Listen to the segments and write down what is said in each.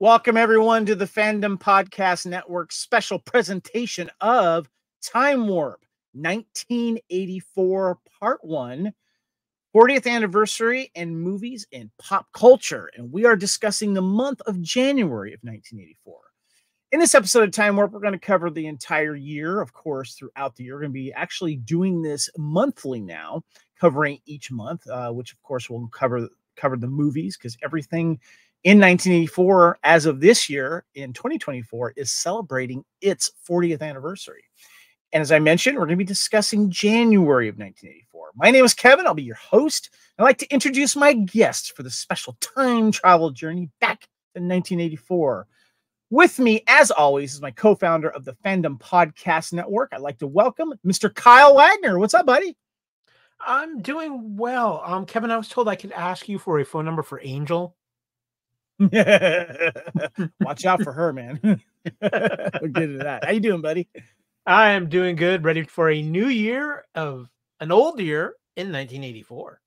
Welcome, everyone, to the Fandom Podcast Network special presentation of Time Warp 1984 Part 1, 40th Anniversary and Movies in Pop Culture. And we are discussing the month of January of 1984. In this episode of Time Warp, we're going to cover the entire year, of course, throughout the year. We're going to be actually doing this monthly now, covering each month, which, of course, will cover the movies, because everything in 1984, as of this year, in 2024, is celebrating its 40th anniversary. And as I mentioned, we're going to be discussing January of 1984. My name is Kevin. I'll be your host. I'd like to introduce my guests for the special time travel journey back to 1984. With me, as always, is my co-founder of the Fandom Podcast Network. I'd like to welcome Mr. Kyle Wagner. What's up, buddy? I'm doing well. Kevin, I was told I could ask you for a phone number for Angel. Watch out for her, man. We'll get into that. How you doing, buddy? I am doing good, ready for a new year of an old year in 1984.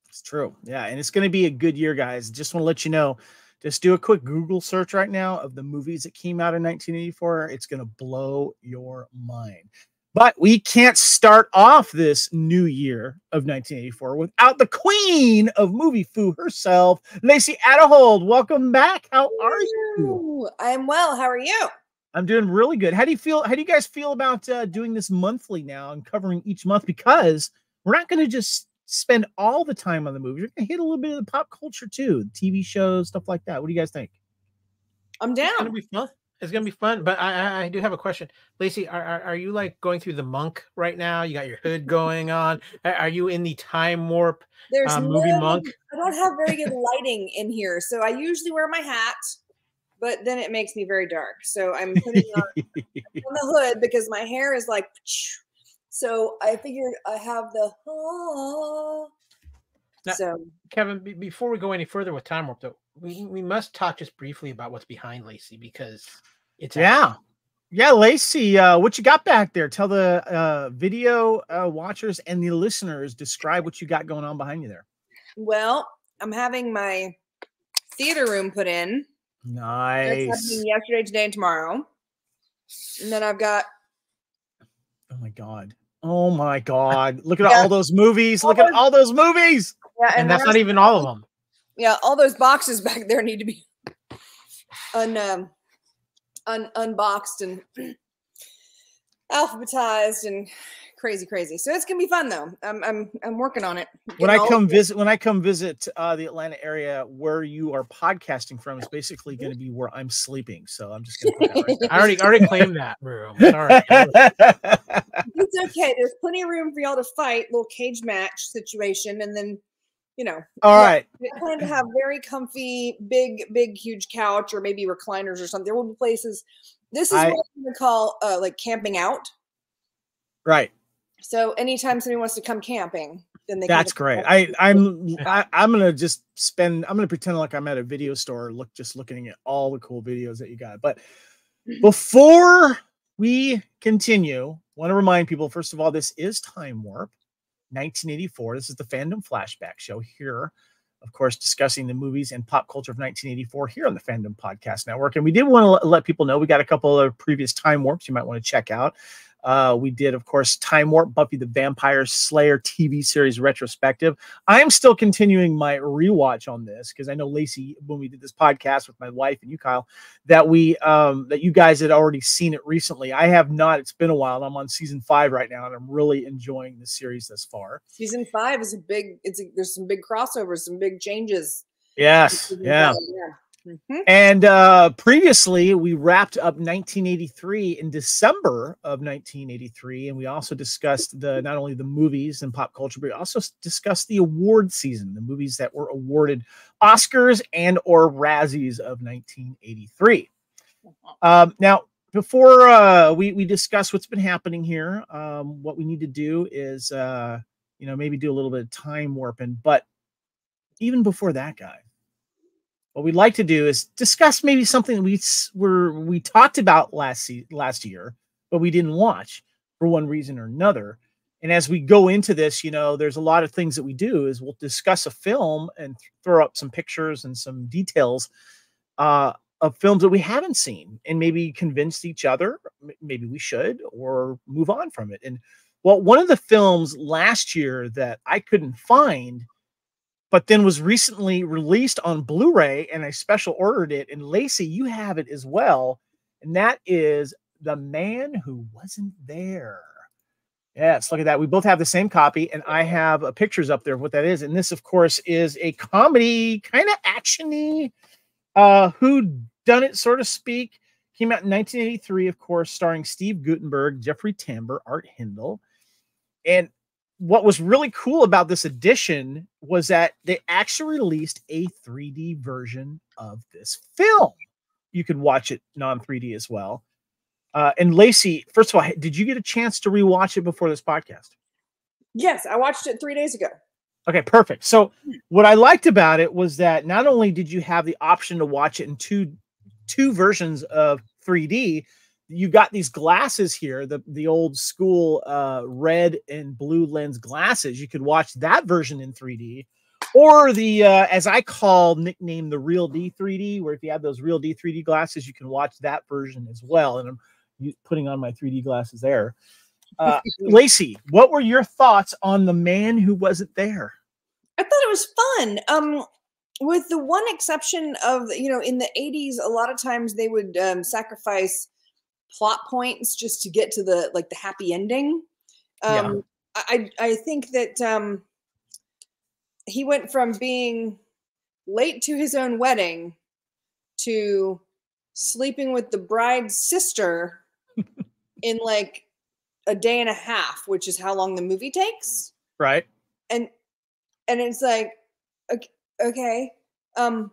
It's true. Yeah, and it's going to be a good year, guys. Just want to let you know, just do a quick Google search right now of the movies that came out in 1984. It's going to blow your mind. But we can't start off this new year of 1984 without the queen of movie foo herself, Lacee Adahold. Welcome back. How are you? I'm well. How are you? I'm doing really good. How do you feel? How do you guys feel about doing this monthly now and covering each month? Because we're not going to just spend all the time on the movies. We're going to hit a little bit of the pop culture too, TV shows, stuff like that. What do you guys think? I'm down. It's going to be fun. It's going to be fun, but I do have a question. Lacee, are you like going through the monk right now? You got your hood going on. Are you in the Time Warp movie monk? I don't have very good lighting in here, so I usually wear my hat, but then it makes me very dark. So I'm putting on the hood because my hair is like, so I figured I have the, Now, so Kevin, before we go any further with Time Warp, though, we must talk just briefly about what's behind Lacee, because it's Lacee, what you got back there? Tell the video watchers and the listeners, describe what you got going on behind you there. Well, I'm having my theater room put in. Nice. That's happening yesterday, today, and tomorrow. And then I've got, oh my god, look at all those movies. Look at all those movies. Yeah, and that's not even all of them. Yeah, all those boxes back there need to be unboxed and alphabetized and crazy. So it's gonna be fun though. I'm working on it. When I come visit the Atlanta area where you are podcasting from, is basically going to be where I'm sleeping. So I'm just going to put that right there. I already claimed that room. Sorry. It's okay. There's plenty of room for y'all to fight, little cage match situation, and then all right. I plan to have very comfy, big, huge couch, or maybe recliners or something. There will be places. This is what I'm going to call like camping out. Right. So anytime somebody wants to come camping, then they. That's great. I'm gonna pretend like I'm at a video store, looking at all the cool videos that you got. But before we continue, want to remind people, first of all, this is Time Warp 1984. This is the Fandom Flashback Show here, of course, discussing the movies and pop culture of 1984 here on the Fandom Podcast Network. And we did want to let people know we got a couple of previous Time Warps you might want to check out. We did, of course, Time Warp, Buffy the Vampire Slayer TV series retrospective. I'm still continuing my rewatch on this because I know, Lacee, when we did this podcast with my wife and you, Kyle, that you guys had already seen it recently. I have not. It's been a while. I'm on season 5 right now, and I'm really enjoying the series thus far. Season 5 is there's some big crossovers, some big changes. Yes. Yeah. Mm-hmm. And previously, we wrapped up 1983 in December of 1983, and we also discussed not only the movies and pop culture, but we also discussed the award season, the movies that were awarded Oscars and or Razzies of 1983. Now, before we discuss what's been happening here, what we need to do is maybe do a little bit of time warping. But even before that, guy, what we'd like to do is discuss maybe something we talked about last year, but we didn't watch for one reason or another. And as we go into this, there's a lot of things that we do is we'll discuss a film and throw up some pictures and some details of of films that we haven't seen and maybe convince each other maybe we should or move on from it. And well, one of the films last year that I couldn't find, but then was recently released on Blu-ray, and I special ordered it. And Lacey, you have it as well. And that is The Man Who Wasn't There. Yes, look at that. We both have the same copy, and I have pictures up there of what that is. And this, of course, is a comedy, kind of action-y, whodunit, so to speak. Came out in 1983, of course, starring Steve Guttenberg, Jeffrey Tambor, Art Hindle. And what was really cool about this edition was that they actually released a 3D version of this film. You could watch it non-3D as well. And Lacey, first of all, did you get a chance to rewatch it before this podcast? Yes, I watched it 3 days ago. Okay, perfect. So what I liked about it was that not only did you have the option to watch it in two versions of 3D, you got these glasses here, the old school red and blue lens glasses. You could watch that version in 3D, or the as I nickname the Real D 3D, where if you have those Real D 3D glasses, you can watch that version as well. And I'm putting on my 3D glasses there. Lacey, what were your thoughts on The Man Who Wasn't There? I thought it was fun. With the one exception of, in the 80s, a lot of times they would sacrifice plot points just to get to the happy ending. I think that he went from being late to his own wedding to sleeping with the bride's sister in like a day and a half, which is how long the movie takes. Right. And it's like, okay. Well,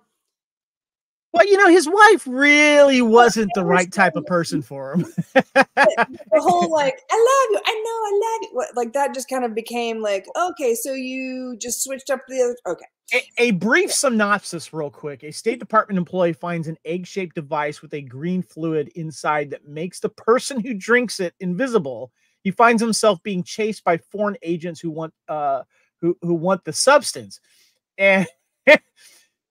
his wife really wasn't the right type of person for him. The whole I love you. I know I love you. Like that just kind of became like, okay, so you just switched up the other. Okay. A brief synopsis real quick. A State Department employee finds an egg-shaped device with a green fluid inside that makes the person who drinks it invisible. He finds himself being chased by foreign agents who want the substance. And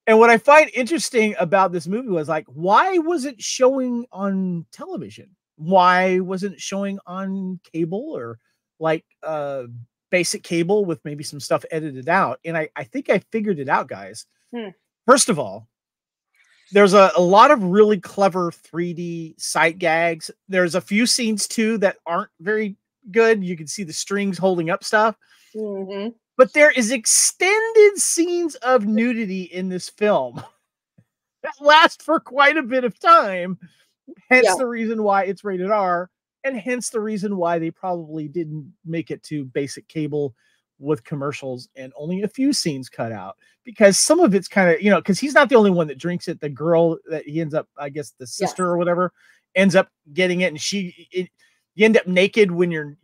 and what I find interesting about this movie was why was it showing on television? Why wasn't it showing on cable or basic cable with maybe some stuff edited out? And I think I figured it out, guys. First of all, there's a lot of really clever 3D sight gags. There's a few scenes too that aren't very good. You can see the strings holding up stuff. Mm-hmm. But there is extended scenes of nudity in this film that last for quite a bit of time. Hence the reason why it's rated R, and hence the reason why they probably didn't make it to basic cable with commercials and only a few scenes cut out, because some of it's kind of, because he's not the only one that drinks it. The girl that he ends up, I guess the sister or whatever, ends up getting it, and you end up naked when you're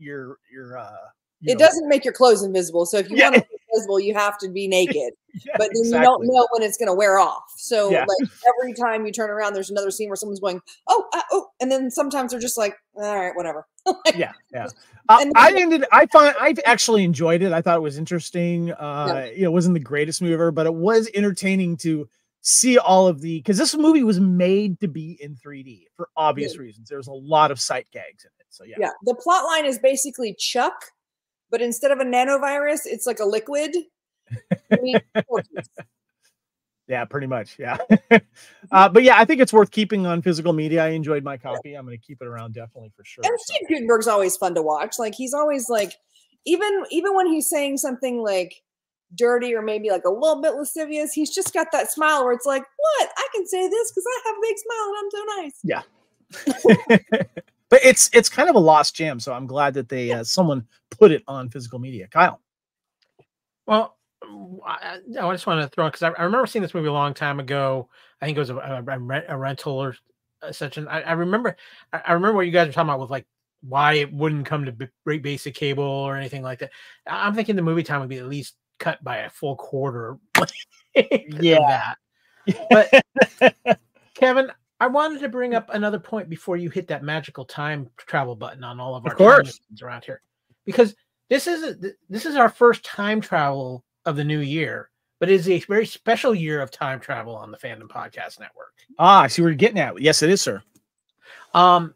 it doesn't make your clothes invisible. So if you want to be invisible, you have to be naked. But then you don't know when it's going to wear off. So every time you turn around, there's another scene where someone's going, oh, and then sometimes they're just like, all right, whatever. I've actually enjoyed it. I thought it was interesting. It wasn't the greatest movie ever, but it was entertaining to see all of because this movie was made to be in 3D for obvious reasons. There's a lot of sight gags in it. So the plot line is basically Chuck, but instead of a nanovirus, it's like a liquid. Yeah, pretty much. Yeah. But I think it's worth keeping on physical media. I enjoyed my copy. I'm going to keep it around definitely for sure. And Steve Guttenberg's always fun to watch. He's always even when he's saying something dirty or maybe a little bit lascivious, he's just got that smile where it's like, what? I can say this because I have a big smile and I'm so nice. Yeah. But it's kind of a lost gem, so I'm glad that they someone put it on physical media. Kyle. Well, I just want to throw, because I remember seeing this movie a long time ago. I think it was a rental or such. And I remember what you guys were talking about with why it wouldn't come to basic cable or anything like that. I'm thinking the movie time would be at least cut by a full quarter. That. But Kevin, I wanted to bring up another point before you hit that magical time travel button on all of our times around here, because this is our first time travel of the new year. but it is a very special year of time travel on the Fandom Podcast Network. Ah, I see where you're getting at. Yes, it is, sir. For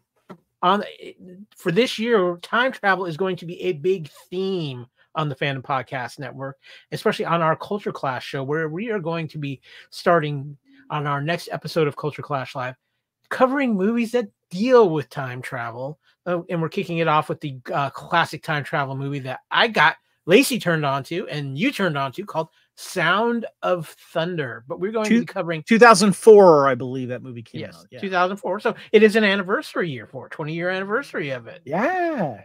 this year, time travel is going to be a big theme on the Fandom Podcast Network, especially on our Culture Clash show, where we are going to be starting on our next episode of Culture Clash Live, covering movies that deal with time travel. And we're kicking it off with the classic time travel movie that I got Lacey turned on to and you turned on to, called Sound of Thunder. But we're going to be covering 2004, I believe that movie came out. Yeah. 2004. So it is an anniversary year for 20-year anniversary of it. Yeah.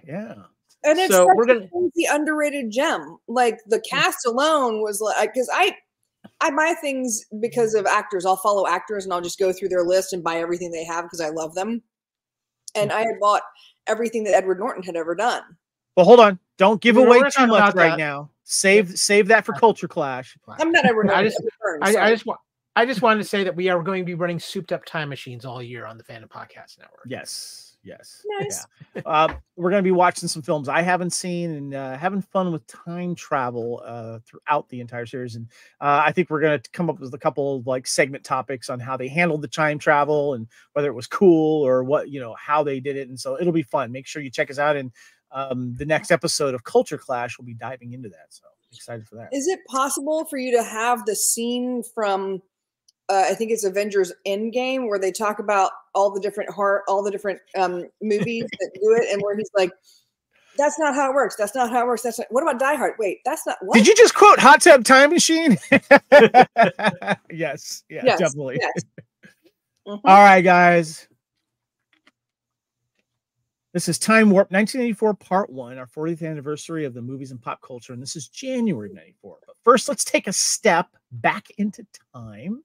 And it's so such the underrated gem. Like the cast alone was like, because I buy things because of actors. I'll follow actors and I'll just go through their list and buy everything they have because I love them. And I had bought everything that Edward Norton had ever done. Well, hold on. Don't give away too much right that. now. Save that for Culture Clash. I'm not Edward Norton. I just wanted to say that we are going to be running souped up time machines all year on the Fandom Podcast Network. Yes. Nice. Yeah. We're going to be watching some films I haven't seen and having fun with time travel throughout the entire series. And I think we're going to come up with a couple of like segment topics on how they handled the time travel and whether it was cool or what, how they did it. And so it'll be fun. Make sure you check us out. And the next episode of Culture Clash will be diving into that. So excited for that. Is it possible for you to have the scene from I think it's Avengers Endgame where they talk about all the different movies that do it, and where he's like, "That's not how it works. That's not how it works. That's not, what about Die Hard? Wait, that's not what." Did you just quote Hot Tub Time Machine? Yes, definitely. Yes. All right, guys. This is Time Warp 1984 Part 1, our 40th anniversary of the movies and pop culture, and this is January of 94. But first, let's take a step back into time.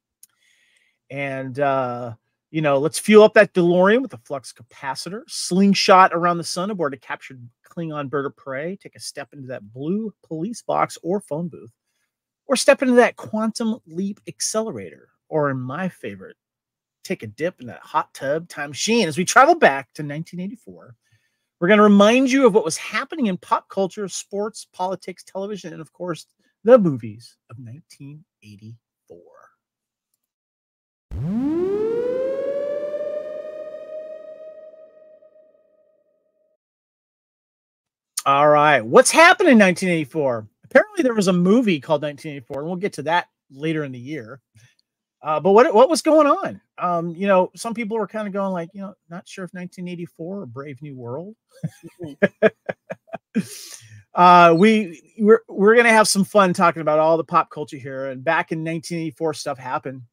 And, let's fuel up that DeLorean with a flux capacitor, slingshot around the sun aboard a captured Klingon bird of prey, take a step into that blue police box or phone booth, or step into that quantum leap accelerator, or in my favorite, take a dip in that hot tub time machine. As we travel back to 1984, we're going to remind you of what was happening in pop culture, sports, politics, television, and of course, the movies of 1984. All right. What's happened in 1984? Apparently there was a movie called 1984, and we'll get to that later in the year. But what was going on? Some people were kind of going like, not sure if 1984 or Brave New World. We're going to have some fun talking about all the pop culture here. And back in 1984, stuff happened,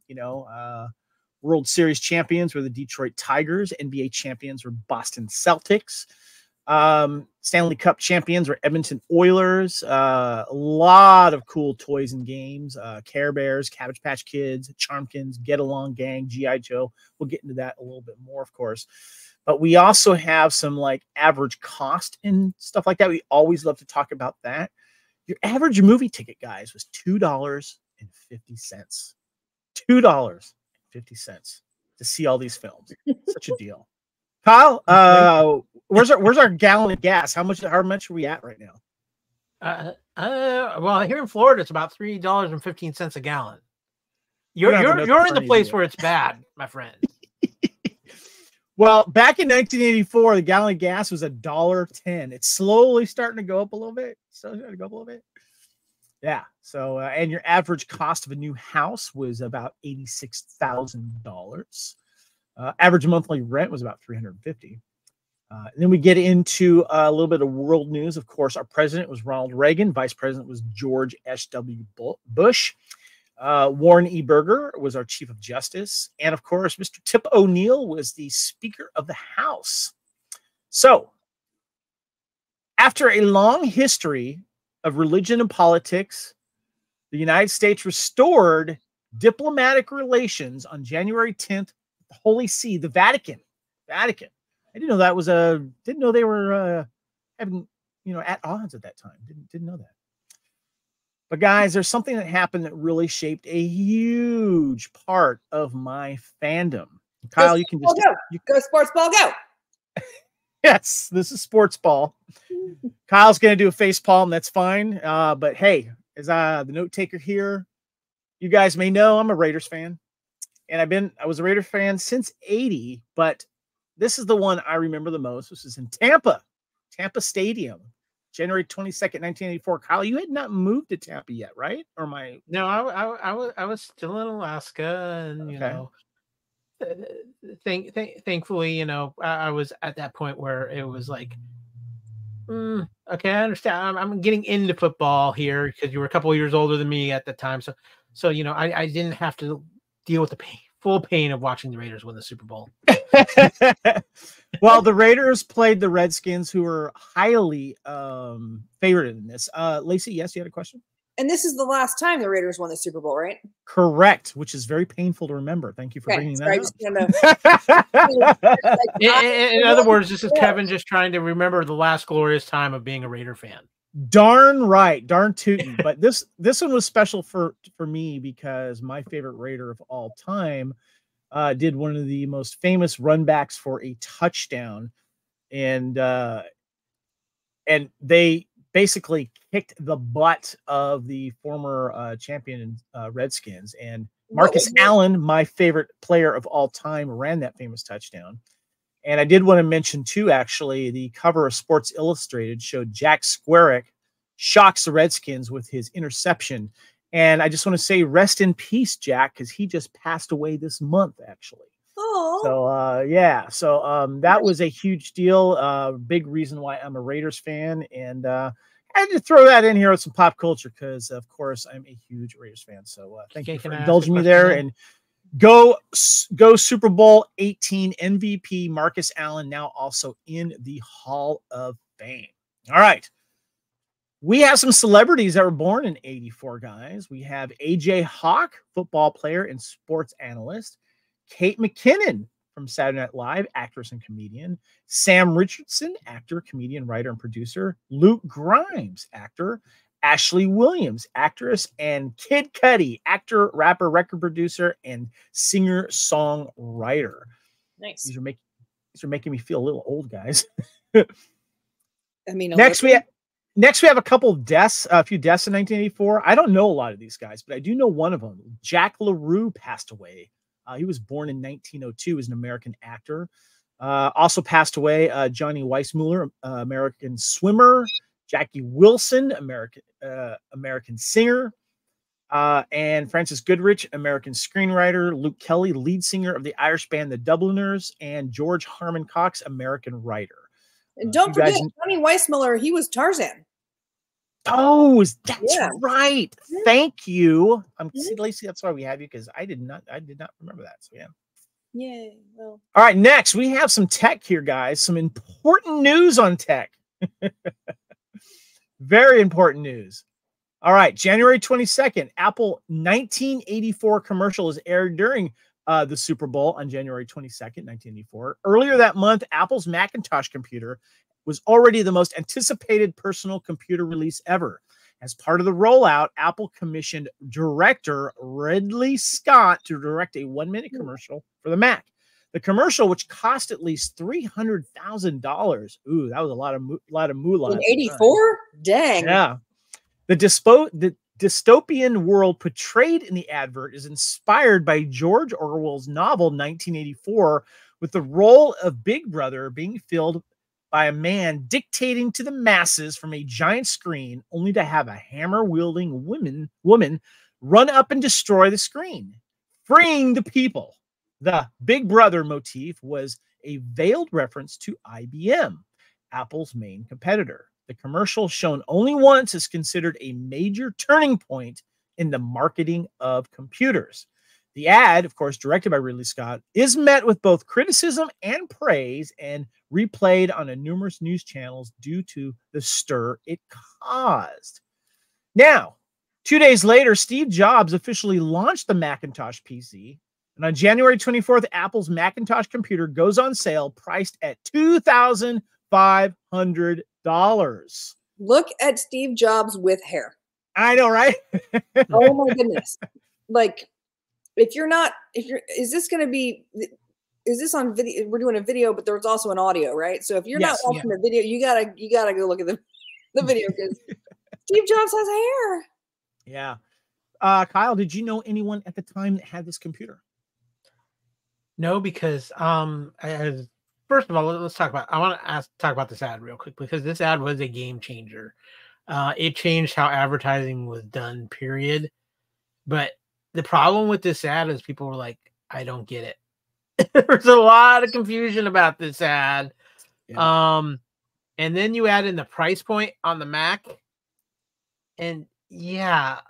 World Series champions were the Detroit Tigers. NBA champions were Boston Celtics. Stanley Cup champions were Edmonton Oilers. A lot of cool toys and games. Care Bears, Cabbage Patch Kids, Charmkins, Get Along Gang, G.I. Joe. We'll get into that a little bit more, of course. But we also have some like average cost and stuff like that. We always love to talk about that. Your average movie ticket, guys, was $2.50. $2.50 to see all these films. Such a deal. Kyle, where's our gallon of gas? How much are we at right now? Well, here in Florida, it's about $3.15 a gallon. You're in the place where it's bad, my friend. Well, back in 1984, the gallon of gas was $1.10. It's slowly starting to go up a little bit. Yeah. So, and your average cost of a new house was about $86,000. Average monthly rent was about $350. And then we get into a little bit of world news. Of course, our president was Ronald Reagan. Vice president was George S.W. Bush. Warren E. Burger was our chief of justice. And of course, Mr. Tip O'Neill was the Speaker of the House. So, after a long history of religion and politics, the United States restored diplomatic relations on January 10th. The Holy See, the Vatican. I didn't know that was didn't know they were having, at odds at that time. Didn't know that. But guys, there's something that happened that really shaped a huge part of my fandom. Kyle, you can just go sports ball, go. Yes, this is sports ball. Kyle's going to do a face palm. That's fine. But hey, as the note taker here, you guys may know I'm a Raiders fan, and I was a Raiders fan since '80, but this is the one I remember the most. This is in Tampa Stadium, January 22nd, 1984. Kyle, you had not moved to Tampa yet, right? Or my No, I was still in Alaska, and you know, thankfully, you know, I was at that point where it was like, okay, I understand. I'm getting into football here because you were a couple of years older than me at the time, so you know, I didn't have to deal with the full pain of watching the Raiders win the Super Bowl. Well, the Raiders played the Redskins, who were highly favored in this. Lacey, yes, you had a question? And this is the last time the Raiders won the Super Bowl, right? Correct, which is very painful to remember. Thank you for bringing that up. In other words, this is Kevin just trying to remember the last glorious time of being a Raider fan. Darn right, darn tootin'. But this one was special for me because my favorite Raider of all time did one of the most famous runbacks for a touchdown, and they basically kicked the butt of the former champion Redskins. And Marcus Allen, my favorite player of all time, ran that famous touchdown. And I did want to mention too, actually, the cover of Sports Illustrated showed Jack Squarick shocks the Redskins with his interception. And I just want to say rest in peace, Jack, because he just passed away this month, actually. Oh. So yeah. So that was a huge deal. Big reason why I'm a Raiders fan. And I had to throw that in here with some pop culture because, of course, I'm a huge Raiders fan. So thank you for indulging me there. And go Super Bowl 18 MVP Marcus Allen, now also in the Hall of Fame. All right. We have some celebrities that were born in '84, guys. We have AJ Hawk, football player and sports analyst. Kate McKinnon from Saturday Night Live, actress and comedian. Sam Richardson, actor, comedian, writer, and producer. Luke Grimes, actor. Ashley Williams, actress. And Kid Cudi, actor, rapper, record producer, and singer-songwriter. Nice. These are making me feel a little old, guys. I mean, Next we have a couple of deaths, a few deaths in 1984. I don't know a lot of these guys, but I do know one of them. Jack LaRue passed away. He was born in 1902 as an American actor. Also passed away, Johnny Weissmuller, American swimmer. Jackie Wilson, American singer. And Francis Goodrich, American screenwriter. Luke Kelly, lead singer of the Irish band The Dubliners. And George Harmon Cox, American writer. And don't forget, Johnny Weissmuller, he was Tarzan. Oh, that's right. Thank you. See, Lacey, that's why we have you, because I did not remember that. So yeah. Yeah. Well. All right, next we have some tech here, guys. Some important news on tech. Very important news. All right, January 22nd, Apple 1984 commercial is aired during the Super Bowl on January 22nd, 1984. Earlier that month, Apple's Macintosh computer was already the most anticipated personal computer release ever. As part of the rollout, Apple commissioned director Ridley Scott to direct a 1-minute commercial for the Mac. The commercial, which cost at least $300,000. Ooh, that was a lot of moolah. In 84? Dang. Yeah. The dystopian world portrayed in the advert is inspired by George Orwell's novel 1984, with the role of Big Brother being filled by a man dictating to the masses from a giant screen, only to have a hammer-wielding woman run up and destroy the screen, freeing the people. The Big Brother motif was a veiled reference to IBM, Apple's main competitor. The commercial, shown only once, is considered a major turning point in the marketing of computers. The ad, of course, directed by Ridley Scott, is met with both criticism and praise and replayed on numerous news channels due to the stir it caused. Now, 2 days later, Steve Jobs officially launched the Macintosh PC. And on January 24th, Apple's Macintosh computer goes on sale, priced at $2,500. Look at Steve Jobs with hair. I know, right? Oh my goodness. Like, is this on video? We're doing a video, but there's also an audio, right? So if you're not watching the video, you gotta go look at the video, because Steve Jobs has hair. Yeah. Kyle, did you know anyone at the time that had this computer? No, because first of all, let's talk about. I want to talk about this ad real quick because this ad was a game changer. It changed how advertising was done. Period. But the problem with this ad is people were like, "I don't get it." There's a lot of confusion about this ad. Yeah. And then you add in the price point on the Mac, and yeah.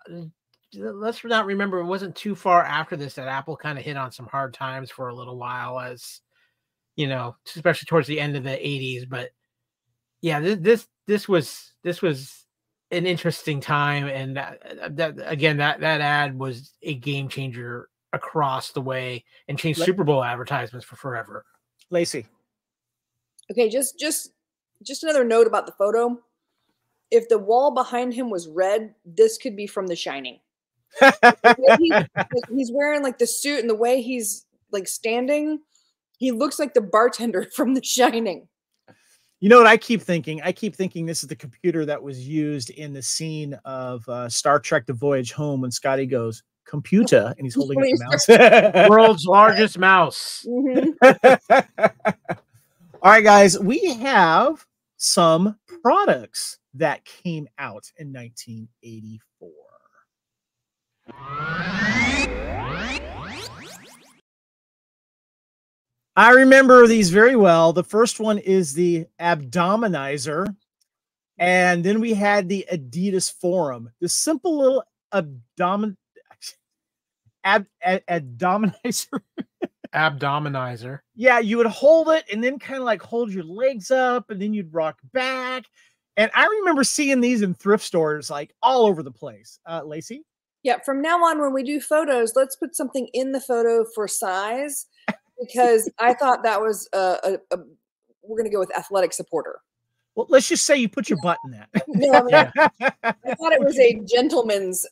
Let's not remember, it wasn't too far after this that Apple kind of hit on some hard times for a little while, as you know, especially towards the end of the 80s. But yeah, this was an interesting time, and that ad was a game changer across the way and changed Super Bowl advertisements for forever. Lacey. Okay, just another note about the photo. If the wall behind him was red, this could be from The Shining. He's wearing like the suit, and the way he's like standing, he looks like the bartender from The Shining. You know what I keep thinking? I keep thinking this is the computer that was used in the scene of Star Trek: The Voyage Home when Scotty goes, "Computer," and he's holding up the mouse. World's largest mouse. Mm-hmm. All right, guys, we have some products that came out in 1984. I remember these very well. The first one is the Abdominizer, and then we had the Adidas Forum. The simple little Abdominizer. Abdominizer. Yeah, you would hold it and then kind of like hold your legs up, and then you'd rock back. And I remember seeing these in thrift stores like all over the place. Lacey? Yeah, from now on, when we do photos, let's put something in the photo for size, because I thought that was we're going to go with athletic supporter. Well, let's just say you put your butt in that. No, I mean, I thought it was a gentleman's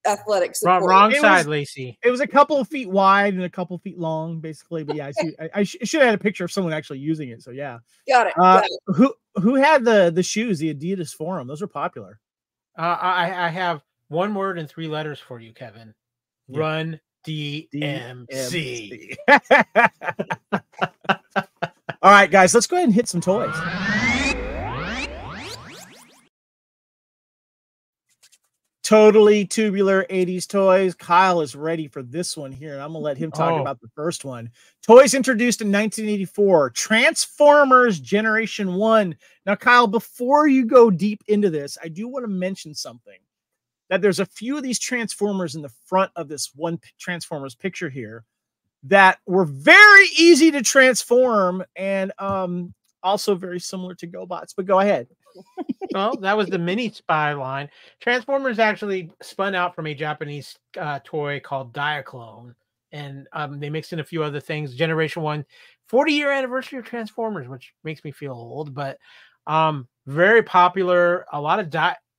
athletic supporter. Wrong side, Lacey. It was a couple of feet wide and a couple of feet long, basically. But yeah, I should have had a picture of someone actually using it. So yeah, got it. Who had the shoes, the Adidas Forum? Those are popular. I have one word and 3 letters for you, Kevin. Yeah. Run DMC. All right, guys, let's go ahead and hit some toys. Totally tubular 80s toys. Kyle is ready for this one here, and I'm going to let him talk about the first one. Toys introduced in 1984, Transformers Generation 1. Now, Kyle, before you go deep into this, I do want to mention something. That there's a few of these Transformers in the front of this one Transformers picture here that were very easy to transform, and also very similar to GoBots. But go ahead. Well, that was the Mini Spy line. Transformers actually spun out from a Japanese toy called Diaclone, and they mixed in a few other things. Generation 1, 40-year anniversary of Transformers, which makes me feel old, but very popular. A lot of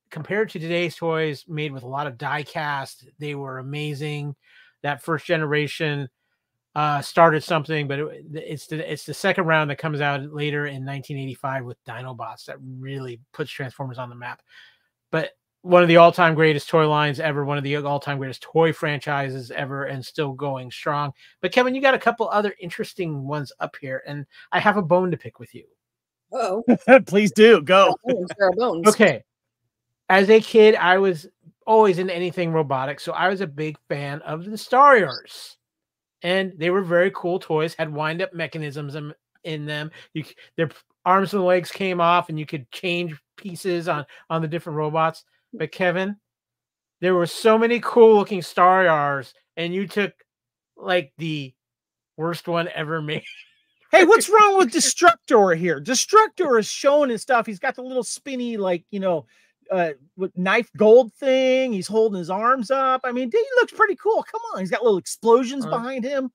compared to today's toys, made with a lot of die cast. They were amazing. That first generation started something, but it's the second round that comes out later in 1985 with Dinobots that really puts Transformers on the map. But one of the all-time greatest toy lines ever, one of the all-time greatest toy franchises ever, and still going strong. But Kevin, you got a couple other interesting ones up here, and I have a bone to pick with you. Oh, please do go. Okay. As a kid, I was always into anything robotic, so I was a big fan of the Stariars. And they were very cool toys, had wind-up mechanisms in them. Their arms and legs came off, and you could change pieces on the different robots. But Kevin, there were so many cool-looking Stariars, and you took like the worst one ever made. Hey, what's wrong with Destructor here? Destructor is showing his stuff. He's got the little spinny, like, with knife gold thing. He's holding his arms up. I mean, he looks pretty cool. Come on, he's got little explosions behind him.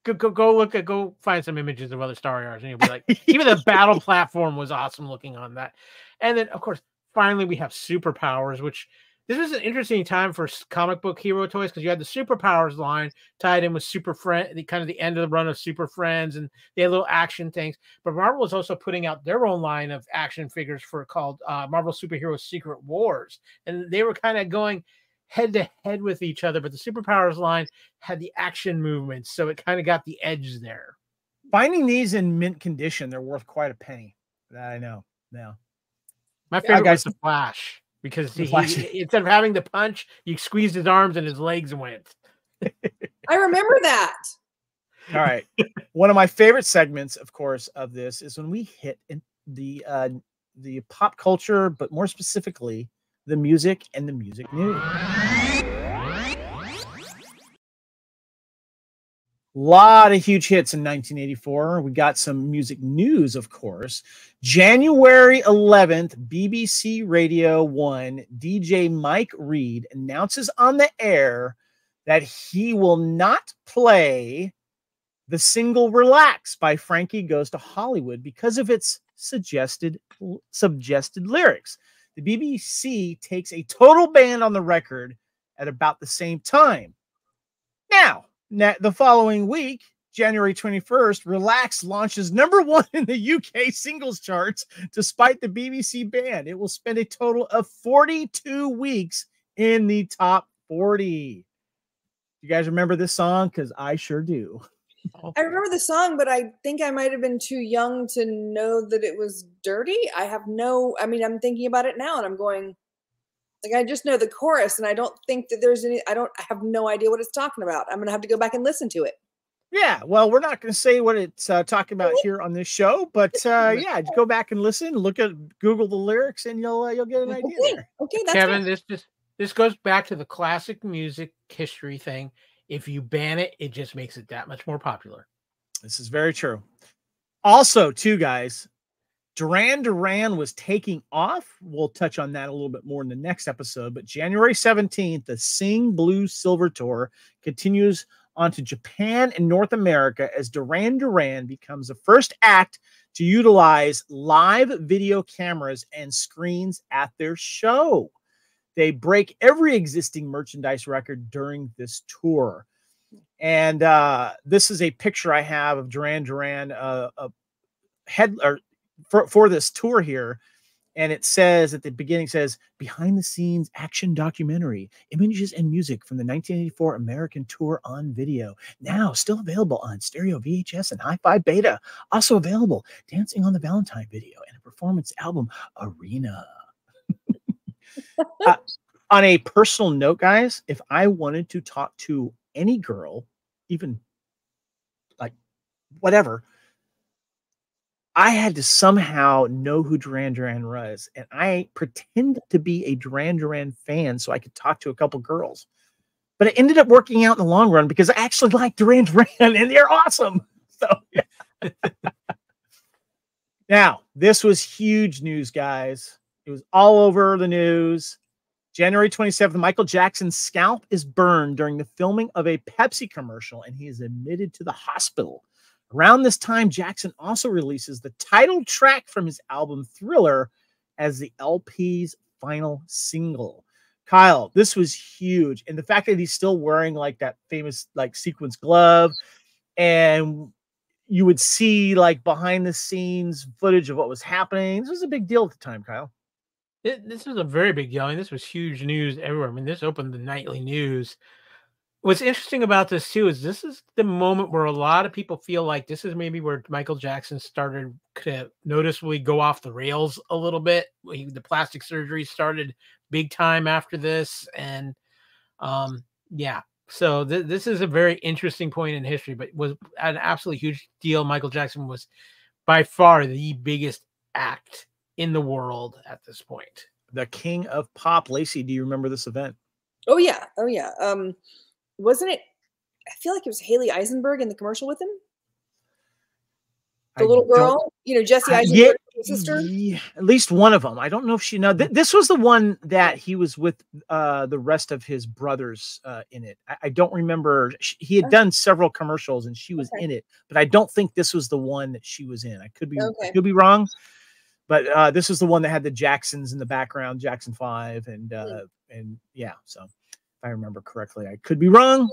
Go find some images of other Stariars, and you'll be like, even the battle platform was awesome looking on that. And then, of course, finally we have Superpowers, which this was an interesting time for comic book hero toys because you had the Superpowers line tied in with Super Friends, kind of the end of the run of Super Friends, and they had little action things. But Marvel was also putting out their own line of action figures called Marvel Superhero Secret Wars, and they were kind of going, head to head with each other, but the Superpowers line had the action movements, so it kind of got the edge there. Finding these in mint condition, they're worth quite a penny. I know. Yeah. My favorite was the Flash, because he instead of having to punch, you squeezed his arms and his legs went. I remember that. All right. One of my favorite segments, of course, of this is when we hit the pop culture, but more specifically, the music and the music news. Lot of huge hits in 1984. We got some music news, of course. January 11th, BBC Radio 1 DJ Mike Reed announces on the air that he will not play the single Relax by Frankie Goes to Hollywood because of its suggested lyrics. The BBC takes a total ban on the record at about the same time. Now, the following week, January 21st, Relax launches #1 in the UK singles charts despite the BBC ban. It will spend a total of 42 weeks in the top 40. You guys remember this song? Because I sure do. I remember the song, but I think I might have been too young to know that it was dirty. I'm thinking about it now and I'm going, like, I just know the chorus and I don't think that there's any, I have no idea what it's talking about. I'm going to have to go back and listen to it. Yeah, well, we're not going to say what it's talking about here on this show, but yeah, go back and listen, Google the lyrics and you'll get an idea there. Okay, that's Kevin, this goes back to the classic music history thing. If you ban it, it just makes it that much more popular. This is very true. Also, too, guys, Duran Duran was taking off. We'll touch on that a little bit more in the next episode. But January 17th, the Sing Blues Silver Tour continues on to Japan and North America as Duran Duran becomes the first act to utilize live video cameras and screens at their show. They break every existing merchandise record during this tour. And this is a picture I have of Duran Duran for this tour here. And it says at the beginning, behind the scenes action documentary, images and music from the 1984 American tour on video. Now still available on stereo VHS and hi-fi beta. Also available Dancing on the Valentine video and a performance album, Arena. On a personal note, guys, if I wanted to talk to any girl, even like whatever, I had to somehow know who Duran Duran was. And I pretended to be a Duran Duran fan so I could talk to a couple girls. But it ended up working out in the long run because I actually like Duran Duran and they're awesome. So, yeah. Now, this was huge news, guys. It was all over the news. January 27th, Michael Jackson's scalp is burned during the filming of a Pepsi commercial, and he is admitted to the hospital. Around this time, Jackson also releases the title track from his album Thriller as the LP's final single. Kyle, this was huge. And the fact that he's still wearing like that famous like sequins glove, and you would see like behind the scenes footage of what was happening. This was a big deal at the time, Kyle. This was a very big deal. I mean, this was huge news everywhere. I mean, this opened the nightly news. What's interesting about this too is this is the moment where a lot of people feel like this is maybe where Michael Jackson started to noticeably go off the rails a little bit. The plastic surgery started big time after this, and yeah. So this is a very interesting point in history, but was an absolutely huge deal. Michael Jackson was by far the biggest act in the world at this point. The king of pop. Lacey, do you remember this event? Oh yeah. Wasn't it? I feel like it was Haley Eisenberg in the commercial with him. The little girl, Jesse Eisenberg's sister. Yeah, at least one of them. I don't know if she knows. This was the one that he was with the rest of his brothers in it. I don't remember. He had done several commercials and she was in it, but I don't think this was the one that she was in. I could be wrong. But this was the one that had the Jacksons in the background, Jackson 5, and yeah. So if I remember correctly, I could be wrong.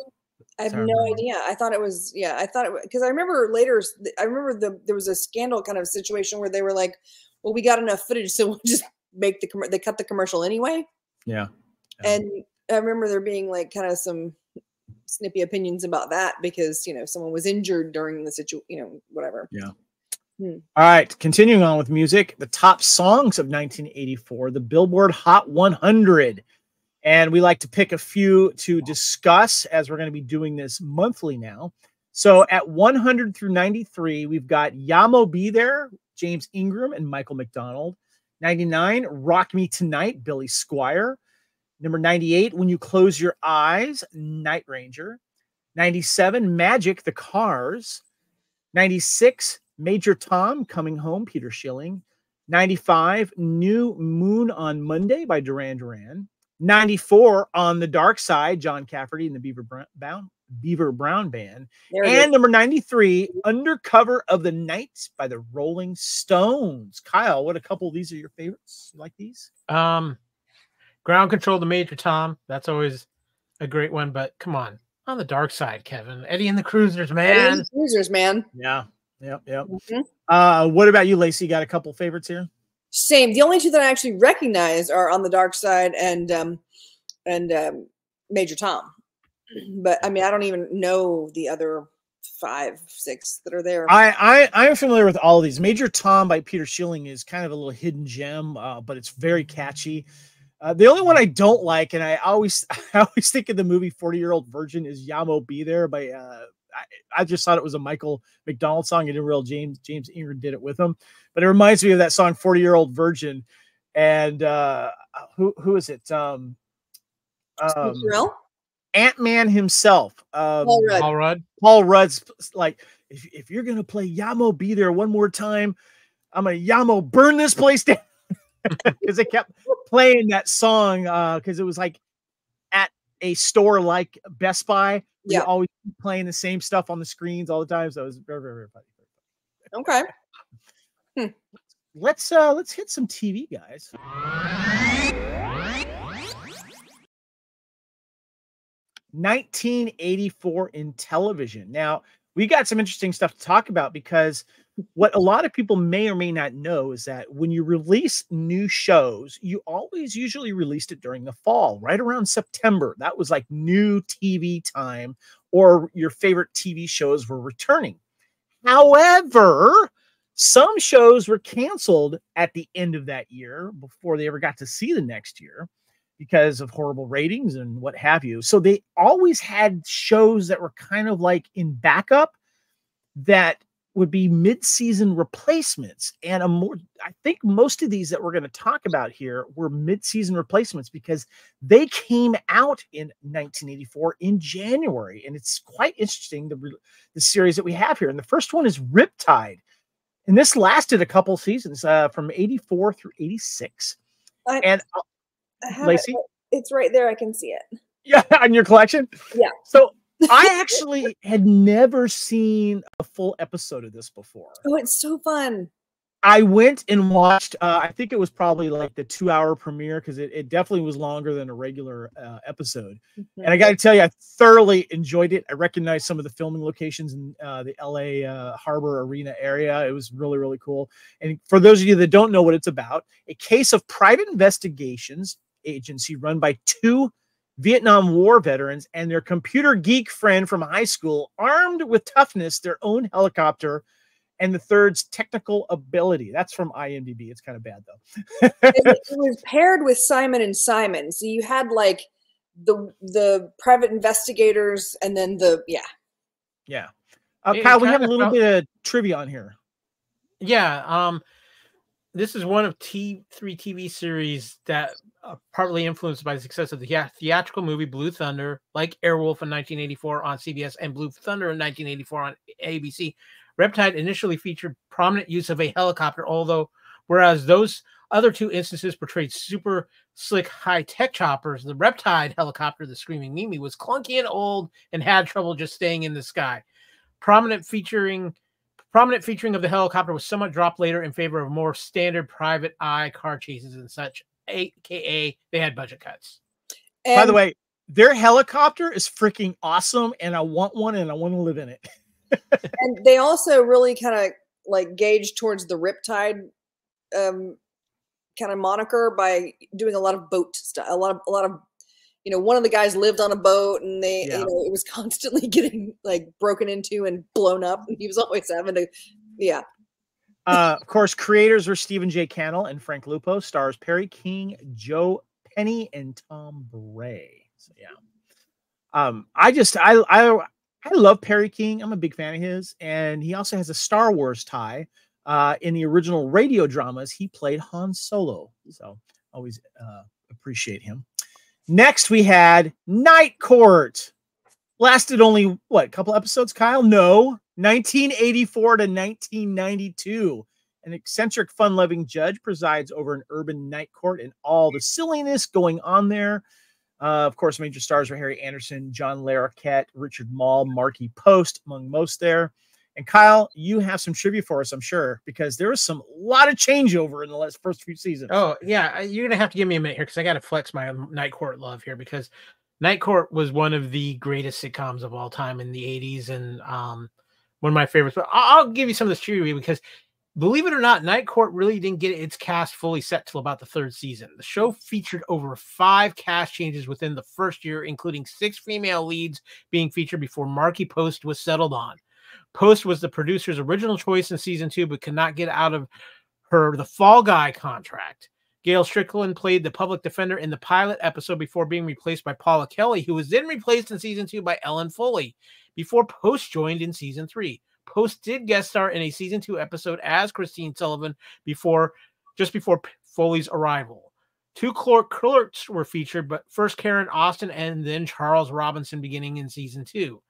I have no idea. I thought it was, because I remember later. There was a scandal kind of situation where they were like, "Well, we got enough footage, so we'll just make they cut the commercial anyway." Yeah. And I remember there being like kind of some snippy opinions about that because, you know, someone was injured during the situation, you know, whatever. Yeah. All right. Continuing on with music, the top songs of 1984, the Billboard Hot 100. And we like to pick a few to discuss as we're going to be doing this monthly now. So at 100 through 93, we've got Yamo Be There, James Ingram and Michael McDonald. 99, Rock Me Tonight, Billy Squier. Number 98, When You Close Your Eyes, Night Ranger. 97, Magic, The Cars. 96, Major Tom, Coming Home, Peter Schilling. 95, New Moon on Monday by Duran Duran. 94, On the Dark Side, John Cafferty and the Beaver Brown Band. And number 93, Undercover of the Night by the Rolling Stones. Kyle, what a couple of these are your favorites? You like these? Ground Control to Major Tom. That's always a great one, but come on. On the Dark Side, Kevin. Eddie and the Cruisers, man. Eddie and the Cruisers, man. Yeah. Yep. What about you, Lacey? Got a couple favorites here? Same. The only two that I actually recognize are On the Dark Side and Major Tom. But I mean, I don't even know the other 5, 6 that are there. I'm familiar with all of these. Major Tom by Peter Schilling is kind of a little hidden gem, but it's very catchy. The only one I don't like, and I always think of the movie 40-Year-Old Virgin, is Yamo Be There by I just thought it was a Michael McDonald song. I didn't realize James Ingram did it with him, but it reminds me of that song 40-Year-Old Virgin. And who is it? Ant-Man himself. Paul Rudd. Paul Rudd's like, if you're gonna play Yamo Be There one more time, I'm gonna Yamo burn this place down. Because they kept playing that song because it was like at a store like Best Buy. Yeah, always playing the same stuff on the screens all the time. So it was very, very, very funny. Okay. Let's hit some TV, guys. (1984) in television. Now, we got some interesting stuff to talk about because what a lot of people may or may not know is that when you release new shows, you always usually released it during the fall, right around September. That was like new TV time, or your favorite TV shows were returning. However, some shows were canceled at the end of that year before they ever got to see the next year because of horrible ratings and what have you. So they always had shows that were kind of like in backup that would be mid-season replacements. And I think most of these that we're going to talk about here were mid-season replacements because they came out in 1984 in January. And it's quite interesting, the series that we have here. And the first one is Riptide. And this lasted a couple seasons from 84 through 86. Lacey? It's right there. I can see it. Yeah, on your collection? Yeah. So I actually had never seen a full episode of this before. Oh, it's so fun. I went and watched, I think it was probably like the 2-hour premiere because it definitely was longer than a regular episode. Mm-hmm. And I got to tell you, I thoroughly enjoyed it. I recognized some of the filming locations in the LA Harbor Arena area. It was really, really cool. And for those of you that don't know what it's about, a case of private investigations agency run by 2 Vietnam War veterans and their computer geek friend from high school, armed with toughness, their own helicopter, and the third's technical ability. That's from IMDb. It's kind of bad though. It was paired with Simon and Simon. So you had like the private investigators and then Yeah. Kyle, we have a little bit of trivia on here. Yeah. This is one of 3 TV series that are partly influenced by the success of the theatrical movie Blue Thunder, like Airwolf in 1984 on CBS and Blue Thunder in 1984 on ABC. Riptide initially featured prominent use of a helicopter, whereas those other 2 instances portrayed super slick high-tech choppers, the Riptide helicopter, the Screaming Mimi, was clunky and old and had trouble just staying in the sky. Prominent featuring of the helicopter was somewhat dropped later in favor of more standard private eye car chases and such, aka they had budget cuts. By the way, their helicopter is freaking awesome, and I want one, and I want to live in it. And they also really kind of like gauged towards the Riptide kind of moniker by doing a lot of boat stuff, a lot of one of the guys lived on a boat, and they, Yeah. it was constantly getting like broken into and blown up, and he was always having to, yeah. Of course, creators were Stephen J. Cannell and Frank Lupo. Stars Perry King, Joe Penny, and Tom Bray. So yeah. I love Perry King. I'm a big fan of his, and he also has a Star Wars tie. In the original radio dramas, he played Han Solo. So always appreciate him. Next, we had Night Court. Lasted only, what, a couple episodes, Kyle? No. 1984 to 1992. An eccentric, fun-loving judge presides over an urban night court and all the silliness going on there. Of course, major stars were Harry Anderson, John Larroquette, Richard Mall, Marky Post, among most there. And Kyle, you have some trivia for us, I'm sure, because there was a lot of changeover in the first few seasons. Oh, yeah. You're going to have to give me a minute here because I got to flex my Night Court love here, because Night Court was one of the greatest sitcoms of all time in the 80s, and one of my favorites. But I'll give you some of this trivia because, believe it or not, Night Court really didn't get its cast fully set till about the third season. The show featured over 5 cast changes within the first year, including 6 female leads being featured before Marky Post was settled on. Post was the producer's original choice in season 2, but could not get out of the Fall Guy contract. Gail Strickland played the public defender in the pilot episode before being replaced by Paula Kelly, who was then replaced in season 2 by Ellen Foley, before Post joined in season 3. Post did guest star in a season 2 episode as Christine Sullivan just before Foley's arrival. 2 clerks were featured, but first Karen Austin and then Charles Robinson beginning in season 2.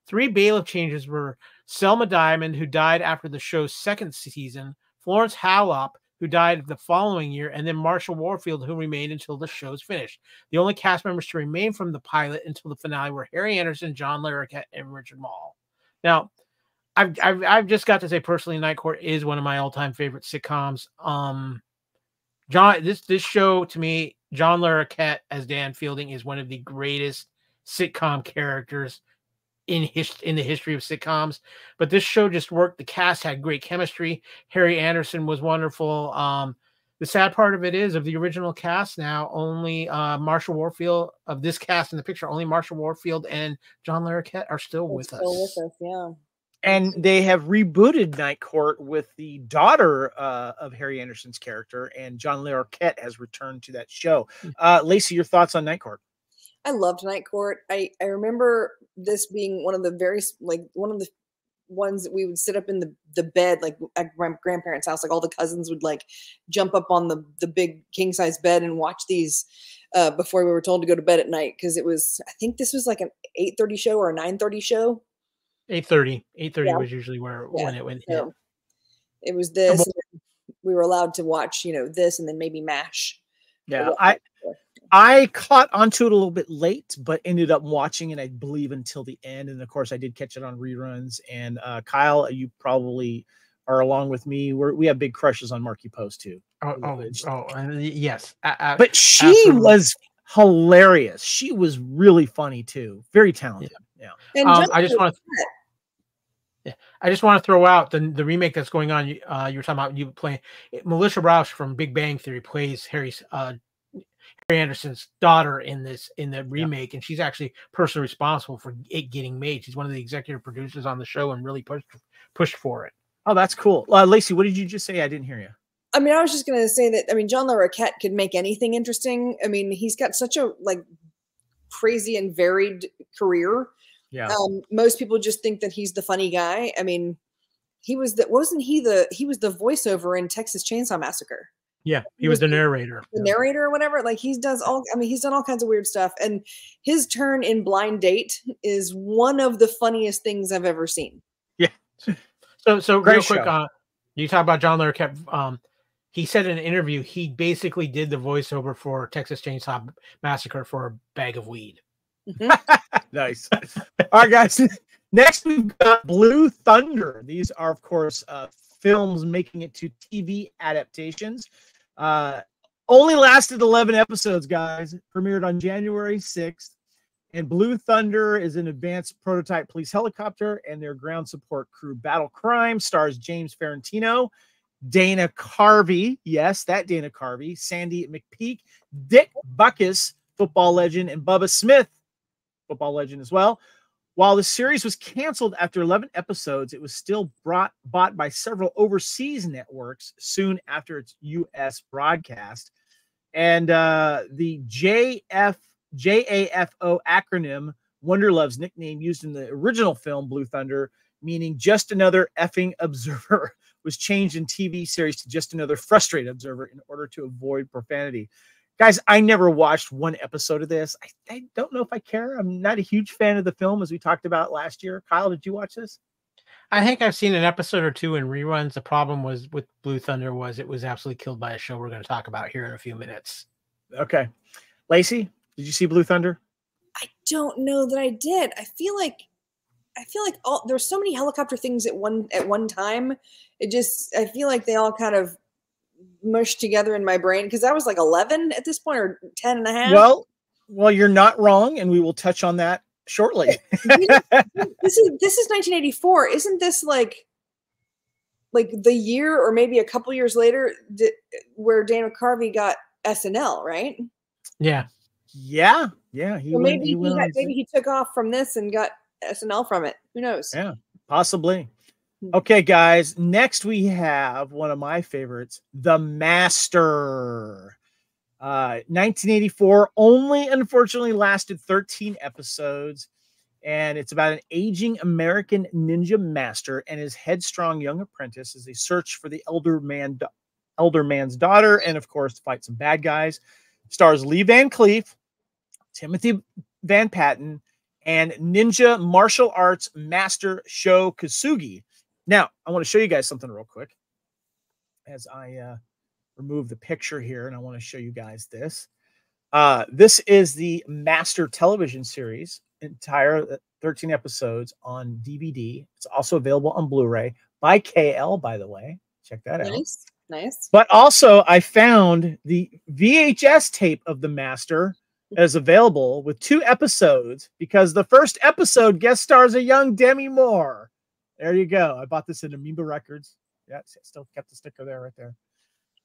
3 bailiff changes were Selma Diamond, who died after the show's second season, Florence Hallop, who died the following year, and then Marshall Warfield, who remained until the show's finished. The only cast members to remain from the pilot until the finale were Harry Anderson, John Larroquette, and Richard Mall. Now, I've just got to say personally, Night Court is one of my all-time favorite sitcoms. This show to me, John Larroquette as Dan Fielding is one of the greatest sitcom characters in the history of sitcoms. But this show just worked. The cast had great chemistry. Harry Anderson was wonderful. The sad part of it is, of the original cast now, only Marshall Warfield of this cast in the picture, only Marshall Warfield and John Larroquette are still with us. Yeah. And they have rebooted Night Court with the daughter of Harry Anderson's character, and John Larroquette has returned to that show. Lacey, your thoughts on Night Court? I loved Night Court. I remember this being one of the ones that we would sit up in the bed, like at my grandparents' house, like all the cousins would like jump up on the big king size bed and watch these before we were told to go to bed at night. Cause I think this was like an 8:30 show or a 9:30 show. 8:30 was usually when it went. So it was this. We were allowed to watch, this and then maybe MASH. Yeah. I caught onto it a little bit late, but ended up watching it, I believe, until the end. And of course, I did catch it on reruns. And Kyle, you probably are along with me. We have big crushes on Marky Post too. Yes. But she was hilarious. She was really funny too. Very talented. Yeah. And I just want to throw out the remake that's going on. You were talking about you playing Melissa Rauch from Big Bang Theory plays Harry Anderson's daughter in the remake, and she's actually personally responsible for it getting made. She's one of the executive producers on the show and really pushed for it. Oh, that's cool. Lacey, what did you just say? I didn't hear you. I mean, I was just going to say that, John Larroquette could make anything interesting. I mean, he's got such a crazy and varied career. Yeah. Most people just think that he's the funny guy. I mean, he was the voiceover in Texas Chainsaw Massacre. Yeah, he was the narrator. The narrator or whatever. Like he's done all kinds of weird stuff. And his turn in Blind Date is one of the funniest things I've ever seen. Yeah. So real quick, you talk about John Larroquette. He said in an interview he basically did the voiceover for Texas Chainsaw Massacre for a bag of weed. Nice. All right, guys. Next, we've got Blue Thunder. These are, of course, films making it to TV adaptations. Only lasted 11 episodes, guys. Premiered on January 6th. And Blue Thunder is an advanced prototype police helicopter and their ground support crew battle crime. Stars James Ferrantino, Dana Carvey. Yes, that Dana Carvey. Sandy McPeak, Dick Buckus, football legend, and Bubba Smith, football legend as well. While the series was canceled after 11 episodes, it was still bought by several overseas networks soon after its U.S. broadcast. And the JAFO acronym, Wonderlove's nickname used in the original film Blue Thunder, meaning just another effing observer, was changed in TV series to just another frustrated observer in order to avoid profanity. Guys, I never watched one episode of this. I don't know if I care. I'm not a huge fan of the film, as we talked about last year. Kyle, did you watch this? I think I've seen an episode or two in reruns. The problem was with Blue Thunder was it was absolutely killed by a show we're going to talk about here in a few minutes. Okay. Lacey, did you see Blue Thunder? I don't know that I did. I feel like there's so many helicopter things at one time. I feel like they all kind of mushed together in my brain because I was like 11 at this point, or 10 and a half. Well, you're not wrong, and we will touch on that shortly. This is 1984. Isn't this like the year, or maybe a couple years later, where Dana Carvey got SNL, right? Yeah. Maybe he took off from this and got SNL from it. Who knows? Yeah, possibly. Okay, guys. Next, we have one of my favorites, The Master. 1984 only, unfortunately, lasted 13 episodes. And it's about an aging American ninja master and his headstrong young apprentice as they search for the elder man's daughter, and of course, fight some bad guys. Stars Lee Van Cleef, Timothy Van Patten, and ninja martial arts master Sho Kosugi. Now, I want to show you guys something real quick as I remove the picture here, and I want to show you guys this. This is the Master television series, entire 13 episodes on DVD. It's also available on Blu-ray by KL, by the way. Check that out. Nice. But also, I found the VHS tape of The Master is available with 2 episodes, because the first episode guest stars a young Demi Moore. There you go. I bought this in Amoeba Records. Yeah, still kept the sticker there, right there.